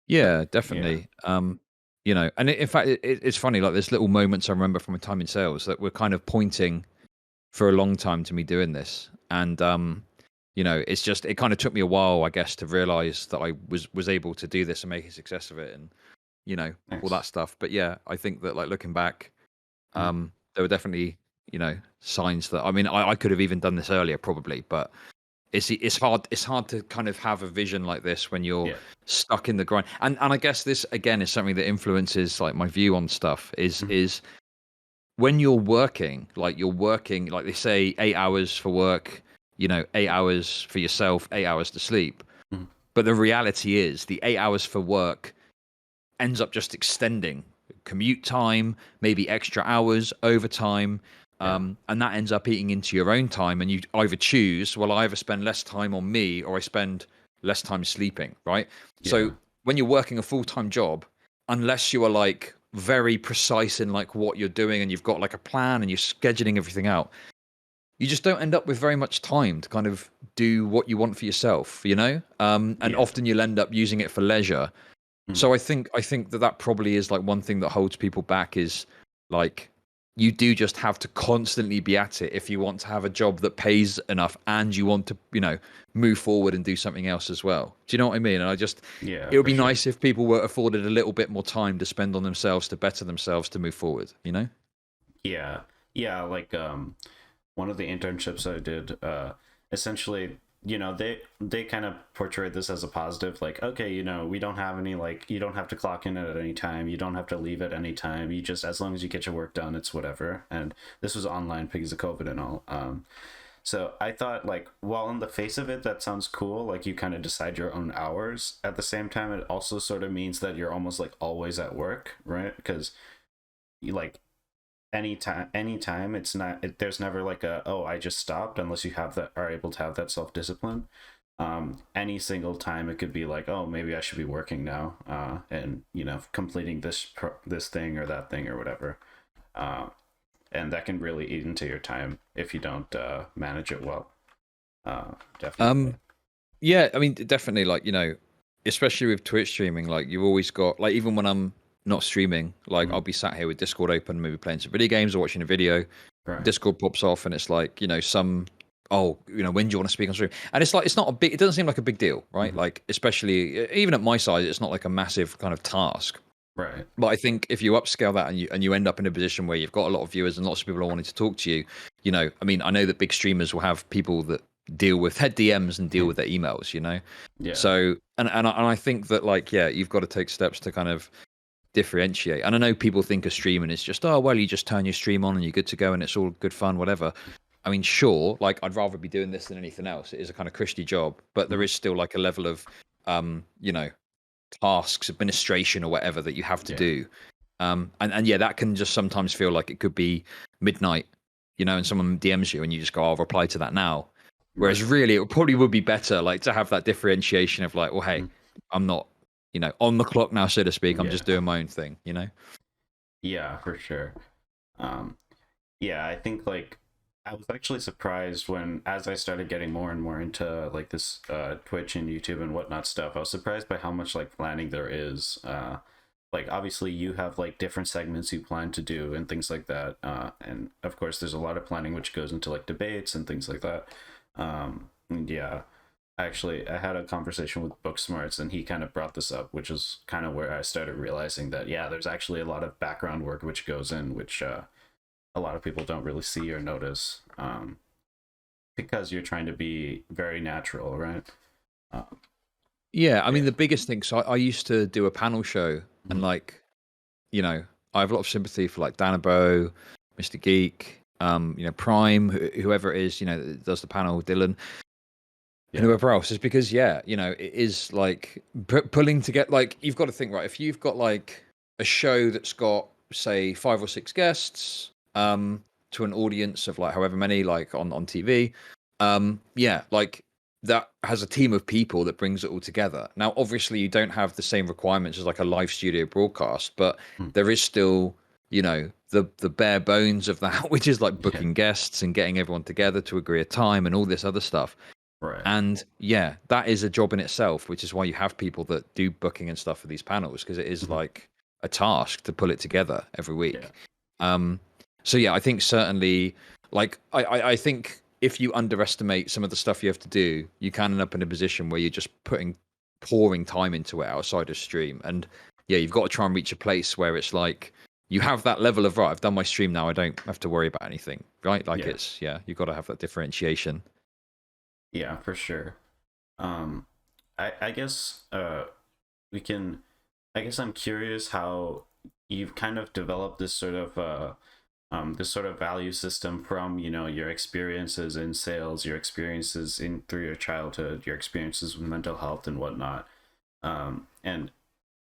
Yeah, yeah. definitely. And in fact, it's funny. Like there's little moments I remember from a time in sales that were kind of pointing for a long time to me doing this, and it's just it kind of took me a while, I guess, to realize that I was able to do this and make a success of it, and all Nice. that stuff. But yeah, I think that like looking back, Mm. there were definitely signs that I mean I could have even done this earlier probably, but it's hard to kind of have a vision like this when you're Yeah. stuck in the grind. And I guess this again is something that influences like my view on stuff Mm. is when you're working like they say 8 hours for work, 8 hours for yourself, 8 hours to sleep. Mm. But the reality is the 8 hours for work ends up just extending commute time, maybe extra hours, overtime, Yeah. and that ends up eating into your own time. And you either choose, well, I either spend less time on me or I spend less time sleeping, right? So Yeah. when you're working a full time job, unless you are like very precise in like what you're doing and you've got like a plan and you're scheduling everything out, you just don't end up with very much time to kind of do what you want for yourself, and Yeah. often you'll end up using it for leisure. Mm. So I think that probably is like one thing that holds people back is like you do just have to constantly be at it if you want to have a job that pays enough and you want to move forward and do something else as well. Do you know what I mean? And Yeah, it would for be sure. nice if people were afforded a little bit more time to spend on themselves to better themselves to move forward. Yeah. Yeah, like one of the internships I did, essentially, you know, they kind of portrayed this as a positive, like, okay, you know, we don't have any like you don't have to clock in at any time, you don't have to leave at any time. You just as long as you get your work done, it's whatever. And this was online because of COVID and all. So I thought like, while on the face of it, that sounds cool. Like you kind of decide your own hours. At the same time, it also sort of means that you're almost like always at work, right? Because you like anytime it's not there's never like a, oh, I just stopped, unless you have that are able to have that self-discipline. Any single time it could be like, oh, maybe I should be working now, and you know, completing this thing or that thing or whatever. uh, and that can really eat into your time if you don't manage it well. Definitely. Um, yeah, I mean, definitely, like, especially with Twitch streaming, like, you've always got, like, even when I'm not streaming, like, Mhm. I'll be sat here with Discord open, maybe playing some video games or watching a video. Right. Discord pops off, and it's like, when do you want to speak on stream? And it's like, it's not a big, it doesn't seem like a big deal, right? Mhm. Like, especially, even at my size, it's not like a massive kind of task. Right. But I think if you upscale that and you end up in a position where you've got a lot of viewers and lots of people are wanting to talk to you, I mean, I know that big streamers will have people that deal with head DMs and deal with their emails. Yeah. So and I think that like yeah, you've got to take steps to kind of differentiate. And I know people think of streaming is just, oh well, you just turn your stream on and you're good to go and it's all good fun, whatever. I mean, sure, like I'd rather be doing this than anything else. It is a kind of cushy job, but there Mhm. is still like a level of you know tasks, administration, or whatever that you have to Yeah. do. And yeah, that can just sometimes feel like it could be midnight, and someone DMs you and you just go, I'll reply to that now. Whereas Right. really, it probably would be better like to have that differentiation of like, well, hey, Mhm. I'm not, on the clock now, so to speak. I'm Yeah. just doing my own thing. Yeah, for sure. um yeah, I think like I was actually surprised when, as I started getting more and more into like this Twitch and YouTube and whatnot stuff, I was surprised by how much like planning there is. Like obviously you have like different segments you plan to do and things like that, and of course there's a lot of planning which goes into like debates and things like that. And yeah, actually I had a conversation with Booksmarts and he kind of brought this up, which is kind of where I started realizing that yeah, there's actually a lot of background work which goes in, which a lot of people don't really see or notice, because you're trying to be very natural, right? Uh, Yeah, I mean yeah. the biggest thing. So I used to do a panel show, and Mhm. like, I have a lot of sympathy for like Danabo, Mr. Geek, Prime, whoever it is, that does the panel, Dylan, and Yeah. whoever else, is because yeah, it is like pulling together. Like you've got to think, right, if you've got like a show that's got say 5 or 6 guests, to an audience of like however many, like on TV, yeah, like that has a team of people that brings it all together. Now, obviously, you don't have the same requirements as like a live studio broadcast, but Mm. there is still, the bare bones of that, which is like Yeah. booking guests and getting everyone together to agree a time and all this other stuff. Right. And yeah, that is a job in itself, which is why you have people that do booking and stuff for these panels, because it is Mhm. like a task to pull it together every Yeah. week. Um, so yeah, I think certainly, like I think if you underestimate some of the stuff you have to do, you can end up in a position where you're just pouring time into it outside of stream. And yeah, you've got to try and reach a place where it's like you have that level of, right, I've done my stream now, I don't have to worry about anything, right? Like Yeah. it's, yeah, you've got to have that differentiation. Yeah, for sure. Um, I guess we can. I guess I'm curious how you've kind of developed this sort of value system from, your experiences in sales, your experiences in through your childhood, your experiences with mental health and whatnot. And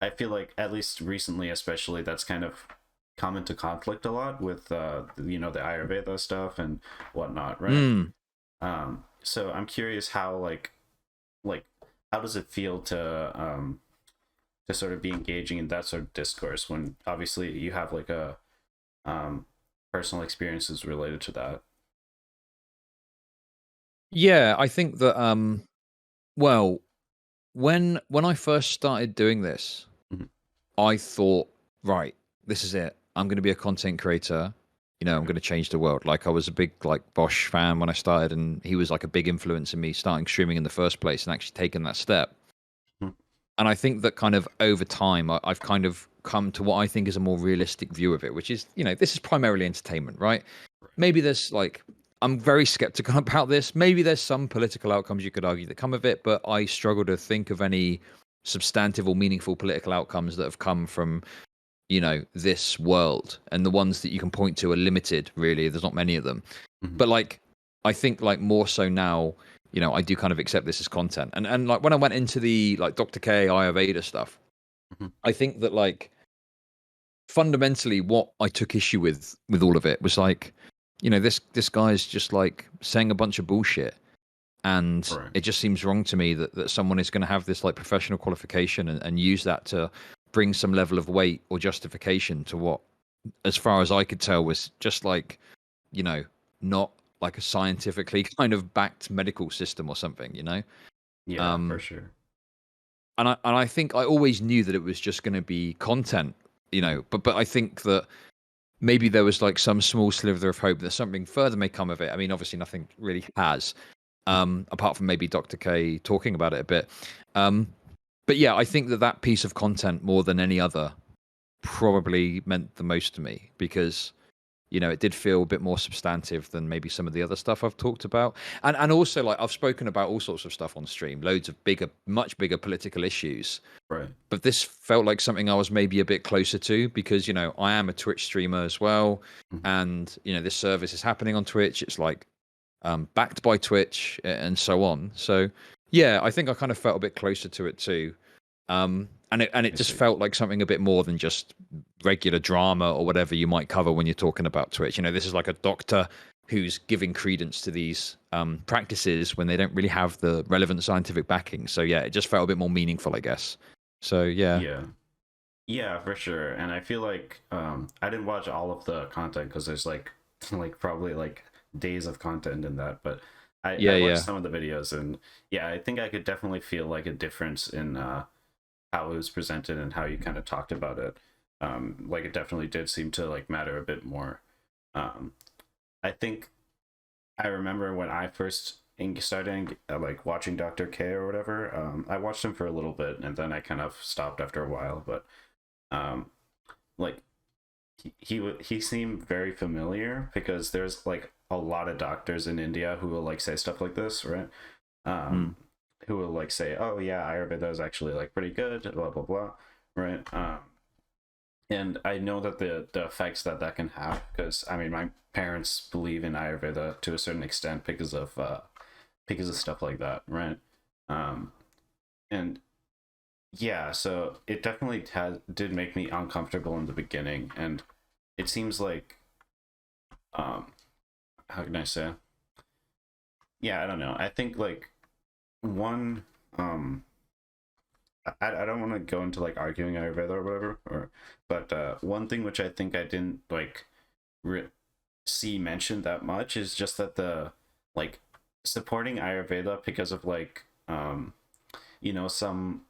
I feel like at least recently, especially, that's kind of come into conflict a lot with the Ayurveda stuff and whatnot, right? Mm. So I'm curious how like how does it feel to sort of be engaging in that sort of discourse when obviously you have like a um personal experiences related to that. Yeah, I think that well, when I first started doing this, Mhm. I thought, right, this is it. I'm going to be a content creator. I'm Right. going to change the world. Like I was a big like Bosch fan when I started, and he was like a big influence in me starting streaming in the first place and actually taking that step. Mhm. And I think that kind of over time, I've kind of come to what I think is a more realistic view of it, which is, this is primarily entertainment, right? Maybe there's like, I'm very skeptical about this. Maybe there's some political outcomes you could argue that come of it, but I struggle to think of any substantive or meaningful political outcomes that have come from, this world. And the ones that you can point to are limited, really. There's not many of them. Mhm. But like, I think like more so now, I do kind of accept this as content. And like when I went into the like Dr. K Ayurveda stuff, Mhm. I think that like fundamentally what I took issue with all of it was like, this guy's just like saying a bunch of bullshit. And Right. it just seems wrong to me that someone is going to have this like professional qualification and use that to bring some level of weight or justification to what, as far as I could tell, was just like, you know, not like a scientifically kind of backed medical system or something. Yeah, for Um, sure. and I think I always knew that it was just going to be content, Mhm. but I think that maybe there was like some small sliver of hope that something further may come of it. I mean, obviously nothing really has, Mhm. apart from maybe Dr. K talking about it a bit. Um, but yeah, I think that piece of content more than any other probably meant the most to me because it did feel a bit more substantive than maybe some of the other stuff I've talked about. And also like I've spoken about all sorts of stuff on stream, loads of bigger, much bigger political issues. Right. But this felt like something I was maybe a bit closer to because, I am a Twitch streamer as well. Mhm. And, this service is happening on Twitch. It's like backed by Twitch and so on. So yeah, I think I kind of felt a bit closer to it too. And it I just see. felt like something a bit more than just regular drama or whatever you might cover when you're talking about Twitch. This is like a doctor who's giving credence to these practices when they don't really have the relevant scientific backing. So yeah, it just felt a bit more meaningful, I guess. So yeah. Yeah. Yeah, for sure. And I feel like I didn't watch all of the content because there's like like probably like days of content in that, but I Yeah, watched yeah. some of the videos and yeah, I think I could definitely feel like a difference in how it was presented and how you kind of talked about it. Like it definitely did seem to like matter a bit more. Um, I think I remember when I first started like watching Dr. K or whatever. I watched him for a little bit and then I kind of stopped after a while, but um, like he seemed very familiar because there's like a lot of doctors in India who will like say stuff like this, right? Mm. Um, who will like say, "Oh yeah, Ayurveda is actually like pretty good," blah blah blah, right? And I know that the effects that can have because I mean my parents believe in Ayurveda to a certain extent because of stuff like that, right? Um, and yeah, so it definitely did make me uncomfortable in the beginning, and it seems like um how can I say? Yeah, I don't know. I think like one I don't want to go into like arguing Ayurveda or whatever, but one thing which I think I didn't like re- see mentioned that much is just that the like supporting Ayurveda because of like some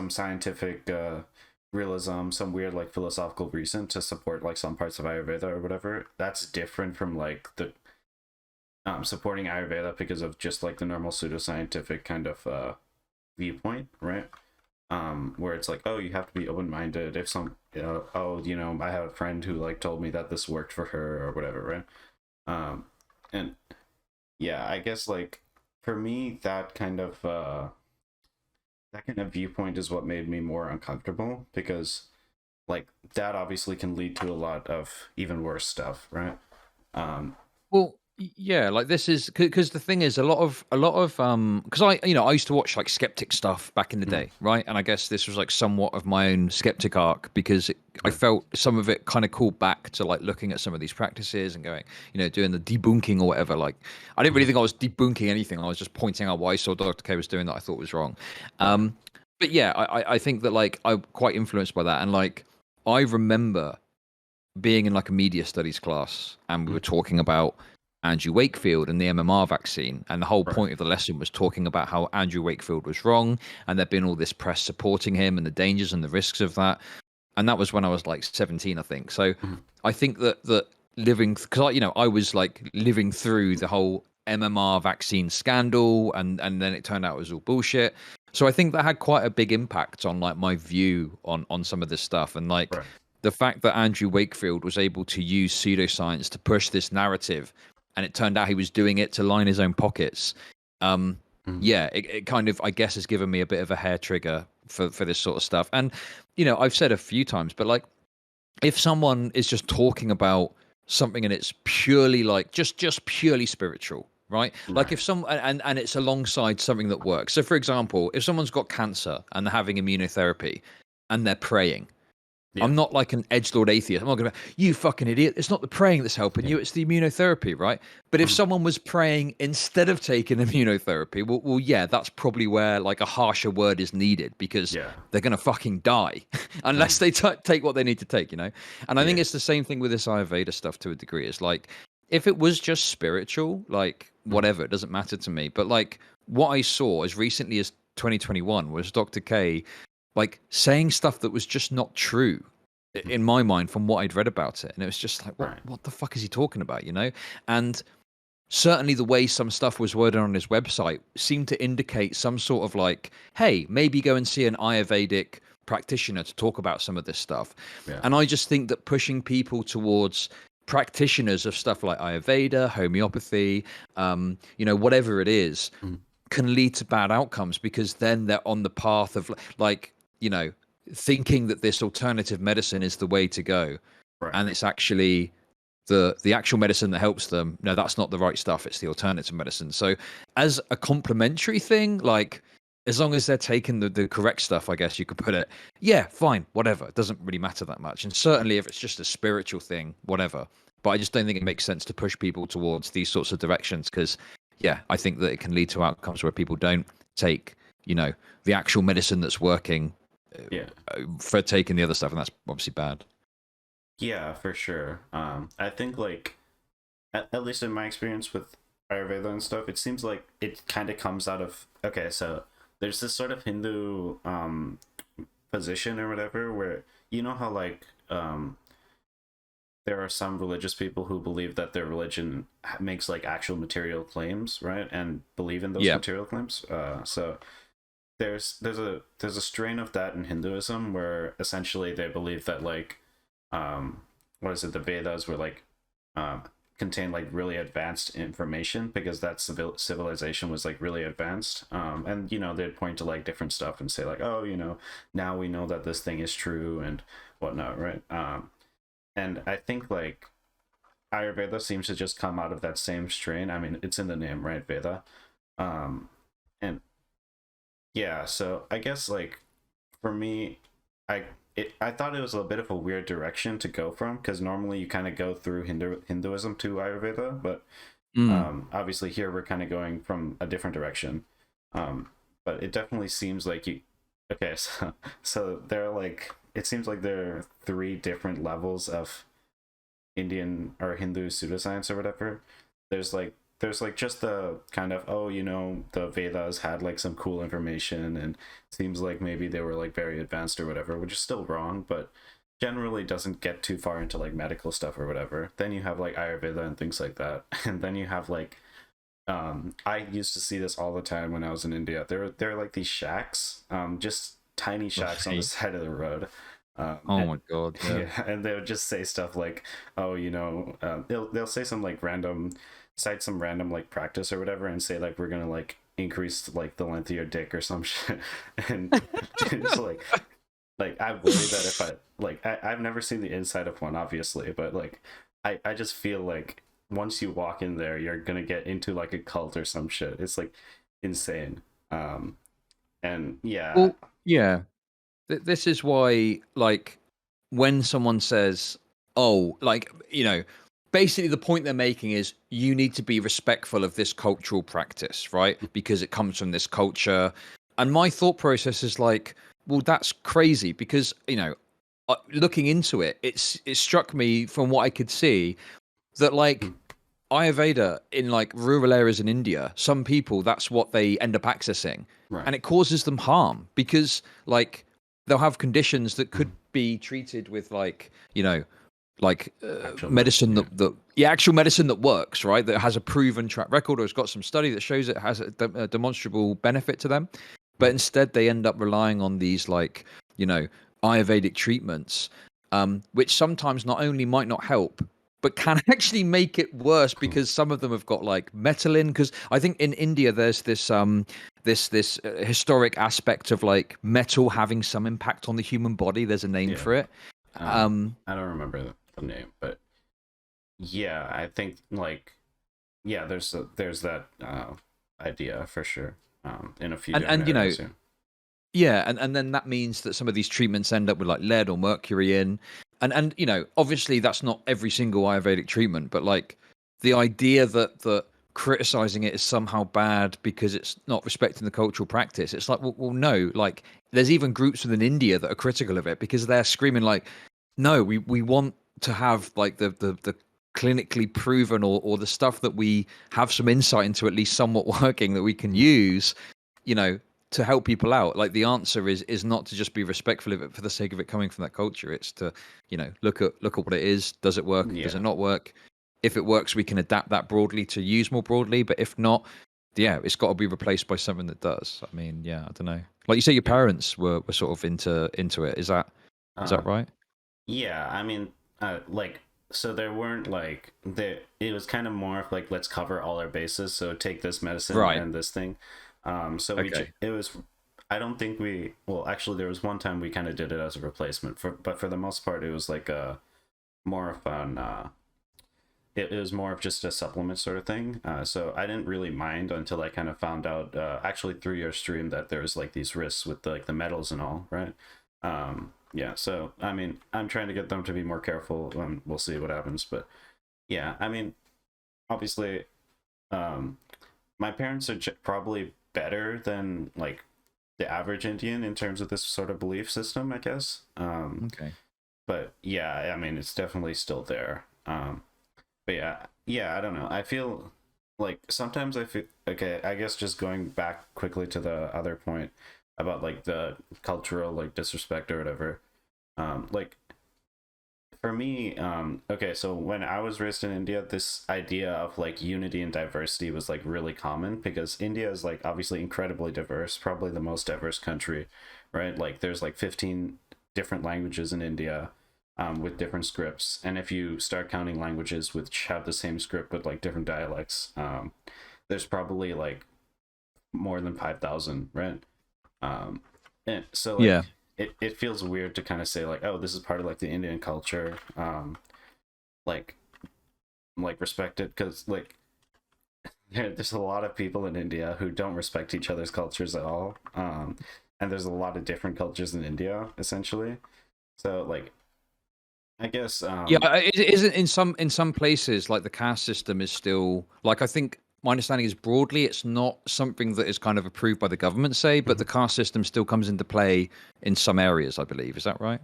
scientific realism, some weird like philosophical reason to support like some parts of Ayurveda or whatever. That's different from like the supporting Ayurveda because of just like the normal pseudoscientific kind of viewpoint, right? Where it's like, oh, you have to be open-minded. If oh, I have a friend who like told me that this worked for her or whatever, right? And yeah, I guess like for me that kind of viewpoint is what made me more uncomfortable, because like that obviously can lead to a lot of even worse stuff, right? um Well, yeah, like this is because the thing is a lot of because I used to watch like skeptic stuff back in the mm, day, right? And I guess this was like somewhat of my own skeptic arc because I right. felt some of it kind of called back to like looking at some of these practices and going, doing the debunking or whatever. Like I didn't really Mhm. think I was debunking anything. I was just pointing out what I saw Dr. K was doing that I thought was wrong. Right. But yeah, I think that like I'm quite influenced by that, and like I remember being in like a media studies class and we Mm, were talking about Andrew Wakefield and the MMR vaccine. And the whole right. point of the lesson was talking about how Andrew Wakefield was wrong and there'd been all this press supporting him and the dangers and the risks of that. And that was when I was like 17, I think. So Mm, I think that living, because I was like living through the whole MMR vaccine scandal and then it turned out it was all bullshit. So I think that had quite a big impact on like my view on some of this stuff. And like right. the fact that Andrew Wakefield was able to use pseudoscience to push this narrative, and it turned out he was doing it to line his own pockets. Um, Mm, yeah, it kind of, I guess, has given me a bit of a hair trigger for this sort of stuff. And I've said a few times, but like, if someone is just talking about something and it's purely like just purely spiritual, right? Like right. if some and it's alongside something that works. So for example, if someone's got cancer and they're having immunotherapy and they're praying, Yeah. I'm not like an edgelord atheist. I'm not going to, you fucking idiot. It's not the praying that's helping Yeah. you. It's the immunotherapy, right? But if Mhm. someone was praying instead of taking immunotherapy, well, yeah, that's probably where like a harsher word is needed because Yeah. they're going to fucking die unless Mhm. they take what they need to take. And I think Yeah. it's the same thing with this Ayurveda stuff to a degree. It's like, if it was just spiritual, like Mhm. whatever, it doesn't matter to me. But like what I saw as recently as 2021 was Dr. K like saying stuff that was just not true Mhm. in my mind from what I'd read about it. And it was just like, what Right. what the fuck is he talking about? And certainly the way some stuff was worded on his website seemed to indicate some sort of like, hey, maybe go and see an Ayurvedic practitioner to talk about some of this stuff. Yeah. And I just think that pushing people towards practitioners of stuff like Ayurveda, homeopathy, whatever it is, Mhm. can lead to bad outcomes because then they're on the path of like, you know, thinking that this alternative medicine is the way to go. Right. And it's actually the actual medicine that helps them. No, that's not the right stuff. It's the alternative medicine. So as a complementary thing, like as long as they're taking the correct stuff, I guess you could put it, yeah, fine, whatever. It doesn't really matter that much. And certainly if it's just a spiritual thing, whatever. But I just don't think it makes sense to push people towards these sorts of directions because, yeah, I think that it can lead to outcomes where people don't take, the actual medicine that's working Yeah. for taking the other stuff. And that's obviously bad. Yeah, for sure. I think like at least in my experience with Ayurveda and stuff, it seems like it kind of comes out of, okay, so there's this sort of Hindu position or whatever where you know how like there are some religious people who believe that their religion makes like actual material claims, right? And believe in those Yeah. material claims. So there's a strain of that in Hinduism where essentially they believe that like what is it, the Vedas were like um contain like really advanced information because that civilization was like really advanced, and they'd point to like different stuff and say like, oh, now we know that this thing is true and whatnot, right? And I think like Ayurveda seems to just come out of that same strain. I mean, it's in the name, right? Veda. And yeah, so I guess like for me, I I thought it was a bit of a weird direction to go from, because normally you kind of go through Hinduism to Ayurveda, but Mm. obviously here we're kind of going from a different direction. but it definitely seems like you. Okay, so there are like it seems like there are three different levels of Indian or Hindu pseudoscience or whatever. There's like just the kind of, oh, the Vedas had like some cool information and seems like maybe they were like very advanced or whatever, which is still wrong, but generally doesn't get too far into like medical stuff or whatever. Then you have like Ayurveda and things like that. And then you have like I used to see this all the time when I was in India. There are like these shacks, just tiny shacks on the Right. side of the road. Oh And my God. Yeah. yeah, and they would just say stuff like, "Oh, they'll say some like random, cite some random like practice or whatever, and say like we're gonna like increase like the length of your dick or some shit," and it's like I worry that if I've never seen the inside of one, obviously, but like I just feel like once you walk in there, you're gonna get into like a cult or some shit. It's like insane. Um, and yeah, Well, yeah. This is why, like, when someone says, "Oh," like, basically the point they're making is you need to be respectful of this cultural practice, right? Because it comes from this culture. And my thought process is like, well, that's crazy because, looking into it, it struck me from what I could see that like Ayurveda in like rural areas in India, some people that's what they end up accessing, right. and it causes them harm because like they'll have conditions that could be treated with like Actual medicine, medicine yeah. that yeah, actual medicine that works, right? That has a proven track record or has got some study that shows it has a demonstrable benefit to them, but instead they end up relying on these like you know Ayurvedic treatments, which sometimes not only might not help but can actually make it worse because some of them have got like metal in. Because I think in India there's this historic aspect of like metal having some impact on the human body. There's a name Yeah. for it. Um, I don't remember the name, but yeah, I think like yeah, there's that idea for sure. In a few different and areas, yeah. yeah, and then that means that some of these treatments end up with like lead or mercury in, and obviously that's not every single Ayurvedic treatment, but like the idea that criticizing it is somehow bad because it's not respecting the cultural practice. It's like, well, no, like there's even groups within India that are critical of it because they're screaming like, no, we want to have like the clinically proven or the stuff that we have some insight into at least somewhat working that we can use, you know, to help people out. Like the answer is not to just be respectful of it for the sake of it coming from that culture. It's to, look at what it is. Does it work? Does it Yeah. not work? If it works, we can adapt that broadly to use more broadly. But if not, yeah, it's got to be replaced by something that does. I mean, yeah, I don't know. Like you say, your Yeah. parents were sort of into it. Is that Uh right? yeah, I mean like so there weren't like there it was kind of more of like let's cover all our bases, so take this medicine Right. and this thing. So Okay. it was I don't think we well actually there was one time we kind of did it as a replacement but for the most part it was like a more of an it was more of just a supplement sort of thing. So I didn't really mind until I kind of found out, actually through your stream, that there was like these risks with like the metals and all, right? Yeah. So I mean, I'm trying to get them to be more careful. We'll see what happens, but yeah, I mean, obviously, um, my parents are probably better than like the average Indian in terms of this sort of belief system, I guess. Okay. But yeah, I mean, it's definitely still there. But yeah, I don't know. I feel like sometimes I feel okay. I guess just going back quickly to the other point about like the cultural like disrespect or whatever. Like for me, okay, so when I was raised in India, this idea of like unity and diversity was like really common because India is like obviously incredibly diverse, probably the most diverse country, right? Like there's like 15 different languages in India, with different scripts. And if you start counting languages which have the same script but like different dialects, there's probably like more than 5,000, right? And so Yeah. like it feels weird to kind of say like, oh, this is part of like the Indian culture, like respect it because like there's a lot of people in India who don't respect each other's cultures at all. And there's a lot of different cultures in India essentially. So like I guess Yeah, it isn't in some places like the caste system is still like I think my understanding is broadly it's not something that is kind of approved by the government, say, but the Mhm. caste system still comes into play in some areas, I believe. Is that right?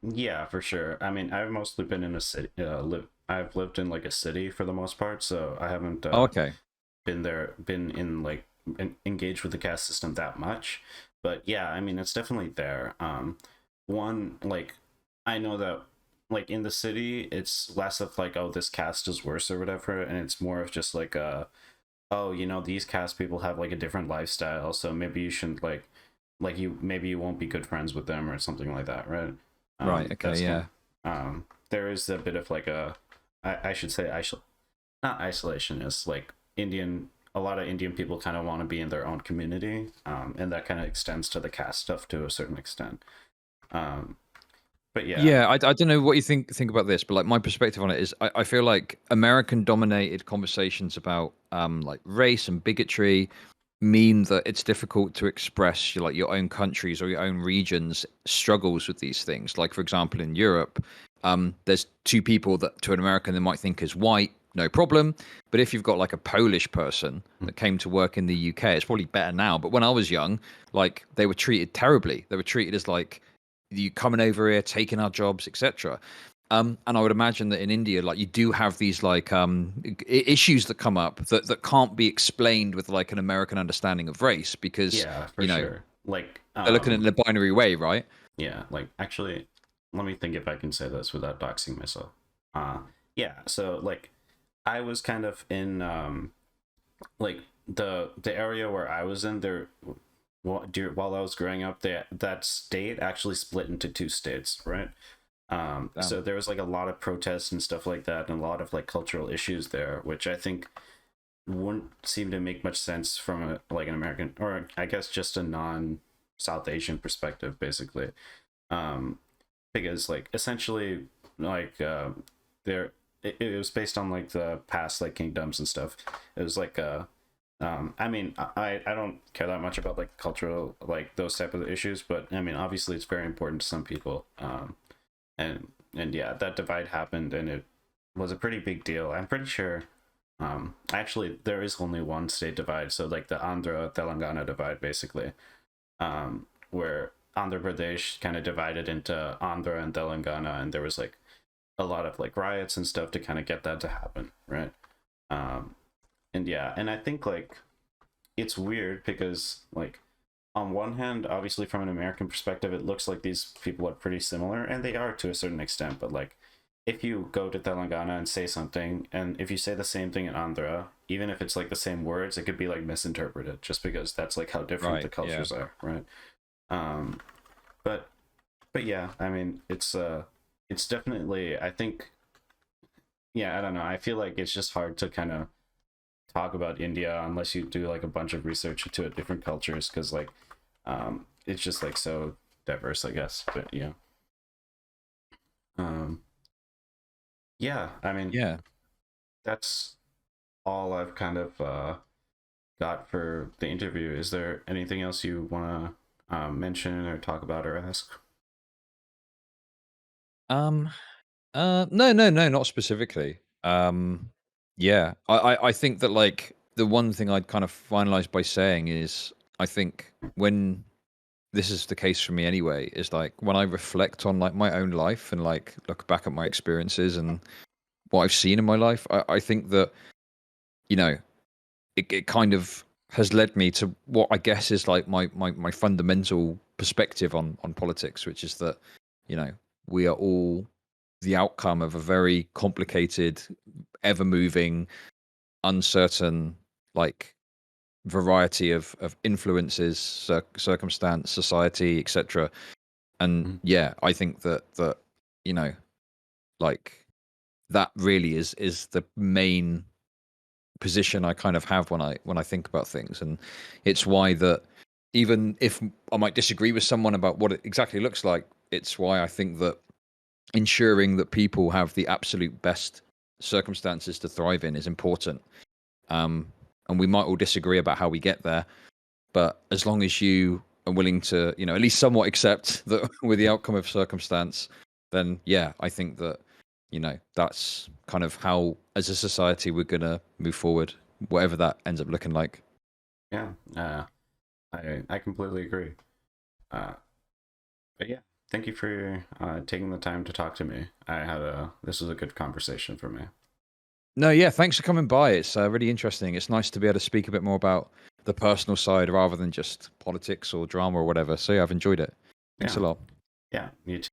Yeah, for sure. I mean, I've mostly been in a city. I've lived in like a city for the most part, so I haven't Oh, okay. been in like engaged with the caste system that much. But yeah, I mean, it's definitely there. One like I know that like in the city, it's less of like, oh, this caste is worse or whatever, and it's more of just like oh, these caste people have like a different lifestyle, so maybe you shouldn't like you maybe you won't be good friends with them or something like that, right? Right. Okay. That's kind Yeah. of there is a bit of like I should say not isolationist, like Indian a lot of Indian people kind of want to be in their own community, and that kind of extends to the caste stuff to a certain extent. Um, but yeah. Yeah, I don't know what you think about this, but like my perspective on it is, I feel like American dominated conversations about like race and bigotry mean that it's difficult to express like your own countries or your own regions struggles with these things. Like for example, in Europe, there's two people that to an American they might think is white, no problem. But if you've got like a Polish person that came to work in the UK, it's probably better now. But when I was young, like they were treated terribly. They were treated as like you coming over here, taking our jobs, etc. And I would imagine that in India, like you do have these like issues that come up that can't be explained with like an American understanding of race because Yeah, for you know sure. Like they're looking at it in a binary way, right? yeah, like actually, let me think if I can say this without doxing myself. Uh, yeah, so like I was kind of in like the area where I was in there while I was growing up, that state actually split into two states, right? Damn. So there was like a lot of protests and stuff like that, and a lot of like cultural issues there, which I think wouldn't seem to make much sense from like an American or I guess just a non South Asian perspective, basically. Um, because like essentially like there it was based on like the past like kingdoms and stuff. It was like I mean I don't care that much about like cultural like those type of issues, but I mean obviously it's very important to some people. And yeah, that divide happened and it was a pretty big deal. I'm pretty sure actually there is only one state divide, so like the Andhra Telangana divide basically, where Andhra Pradesh kind of divided into Andhra and Telangana, and there was like a lot of like riots and stuff to kind of get that to happen, right? Um, and yeah, and I think like it's weird because like on one hand, obviously from an American perspective, it looks like these people are pretty similar, and they are to a certain extent. But like, if you go to Telangana and say something, and if you say the same thing in Andhra, even if it's like the same words, it could be like misinterpreted just because that's like how different the Right. Yeah. cultures are, right? Um, but yeah, I mean, it's definitely I think yeah, I don't know. I feel like it's just hard to kind of talk about India unless you do like a bunch of research into different cultures because like it's just like so diverse, I guess. But yeah. Um yeah, I mean Yeah. that's all I've kind of got for the interview. Is there anything else you want to mention or talk about or ask? Um. No, not specifically. Yeah. I think that like the one thing I'd kind of finalize by saying is I think when this is the case for me anyway is like when I reflect on like my own life and like look back at my experiences and what I've seen in my life, I think that you know it kind of has led me to what I guess is like my fundamental perspective on politics, which is that you know we are all the outcome of a very complicated, ever moving, uncertain like variety of influences, circumstance, society, etc. And Mhm. yeah, I think that you know like that really is the main position I kind of have when I think about things, and it's why that even if I might disagree with someone about what it exactly looks like, it's why I think that ensuring that people have the absolute best circumstances to thrive in is important. Um, and we might all disagree about how we get there, but as long as you are willing to, at least somewhat accept that with the outcome of circumstance, then yeah, I think that, that's kind of how, as a society, we're going to move forward whatever that ends up looking like. Yeah, I completely agree. But yeah, thank you for taking the time to talk to me. This was a good conversation for me. No, yeah, thanks for coming by. It's really interesting. It's nice to be able to speak a bit more about the personal side rather than just politics or drama or whatever. So yeah, I've enjoyed it. Thanks a Yeah, lot. yeah, you too.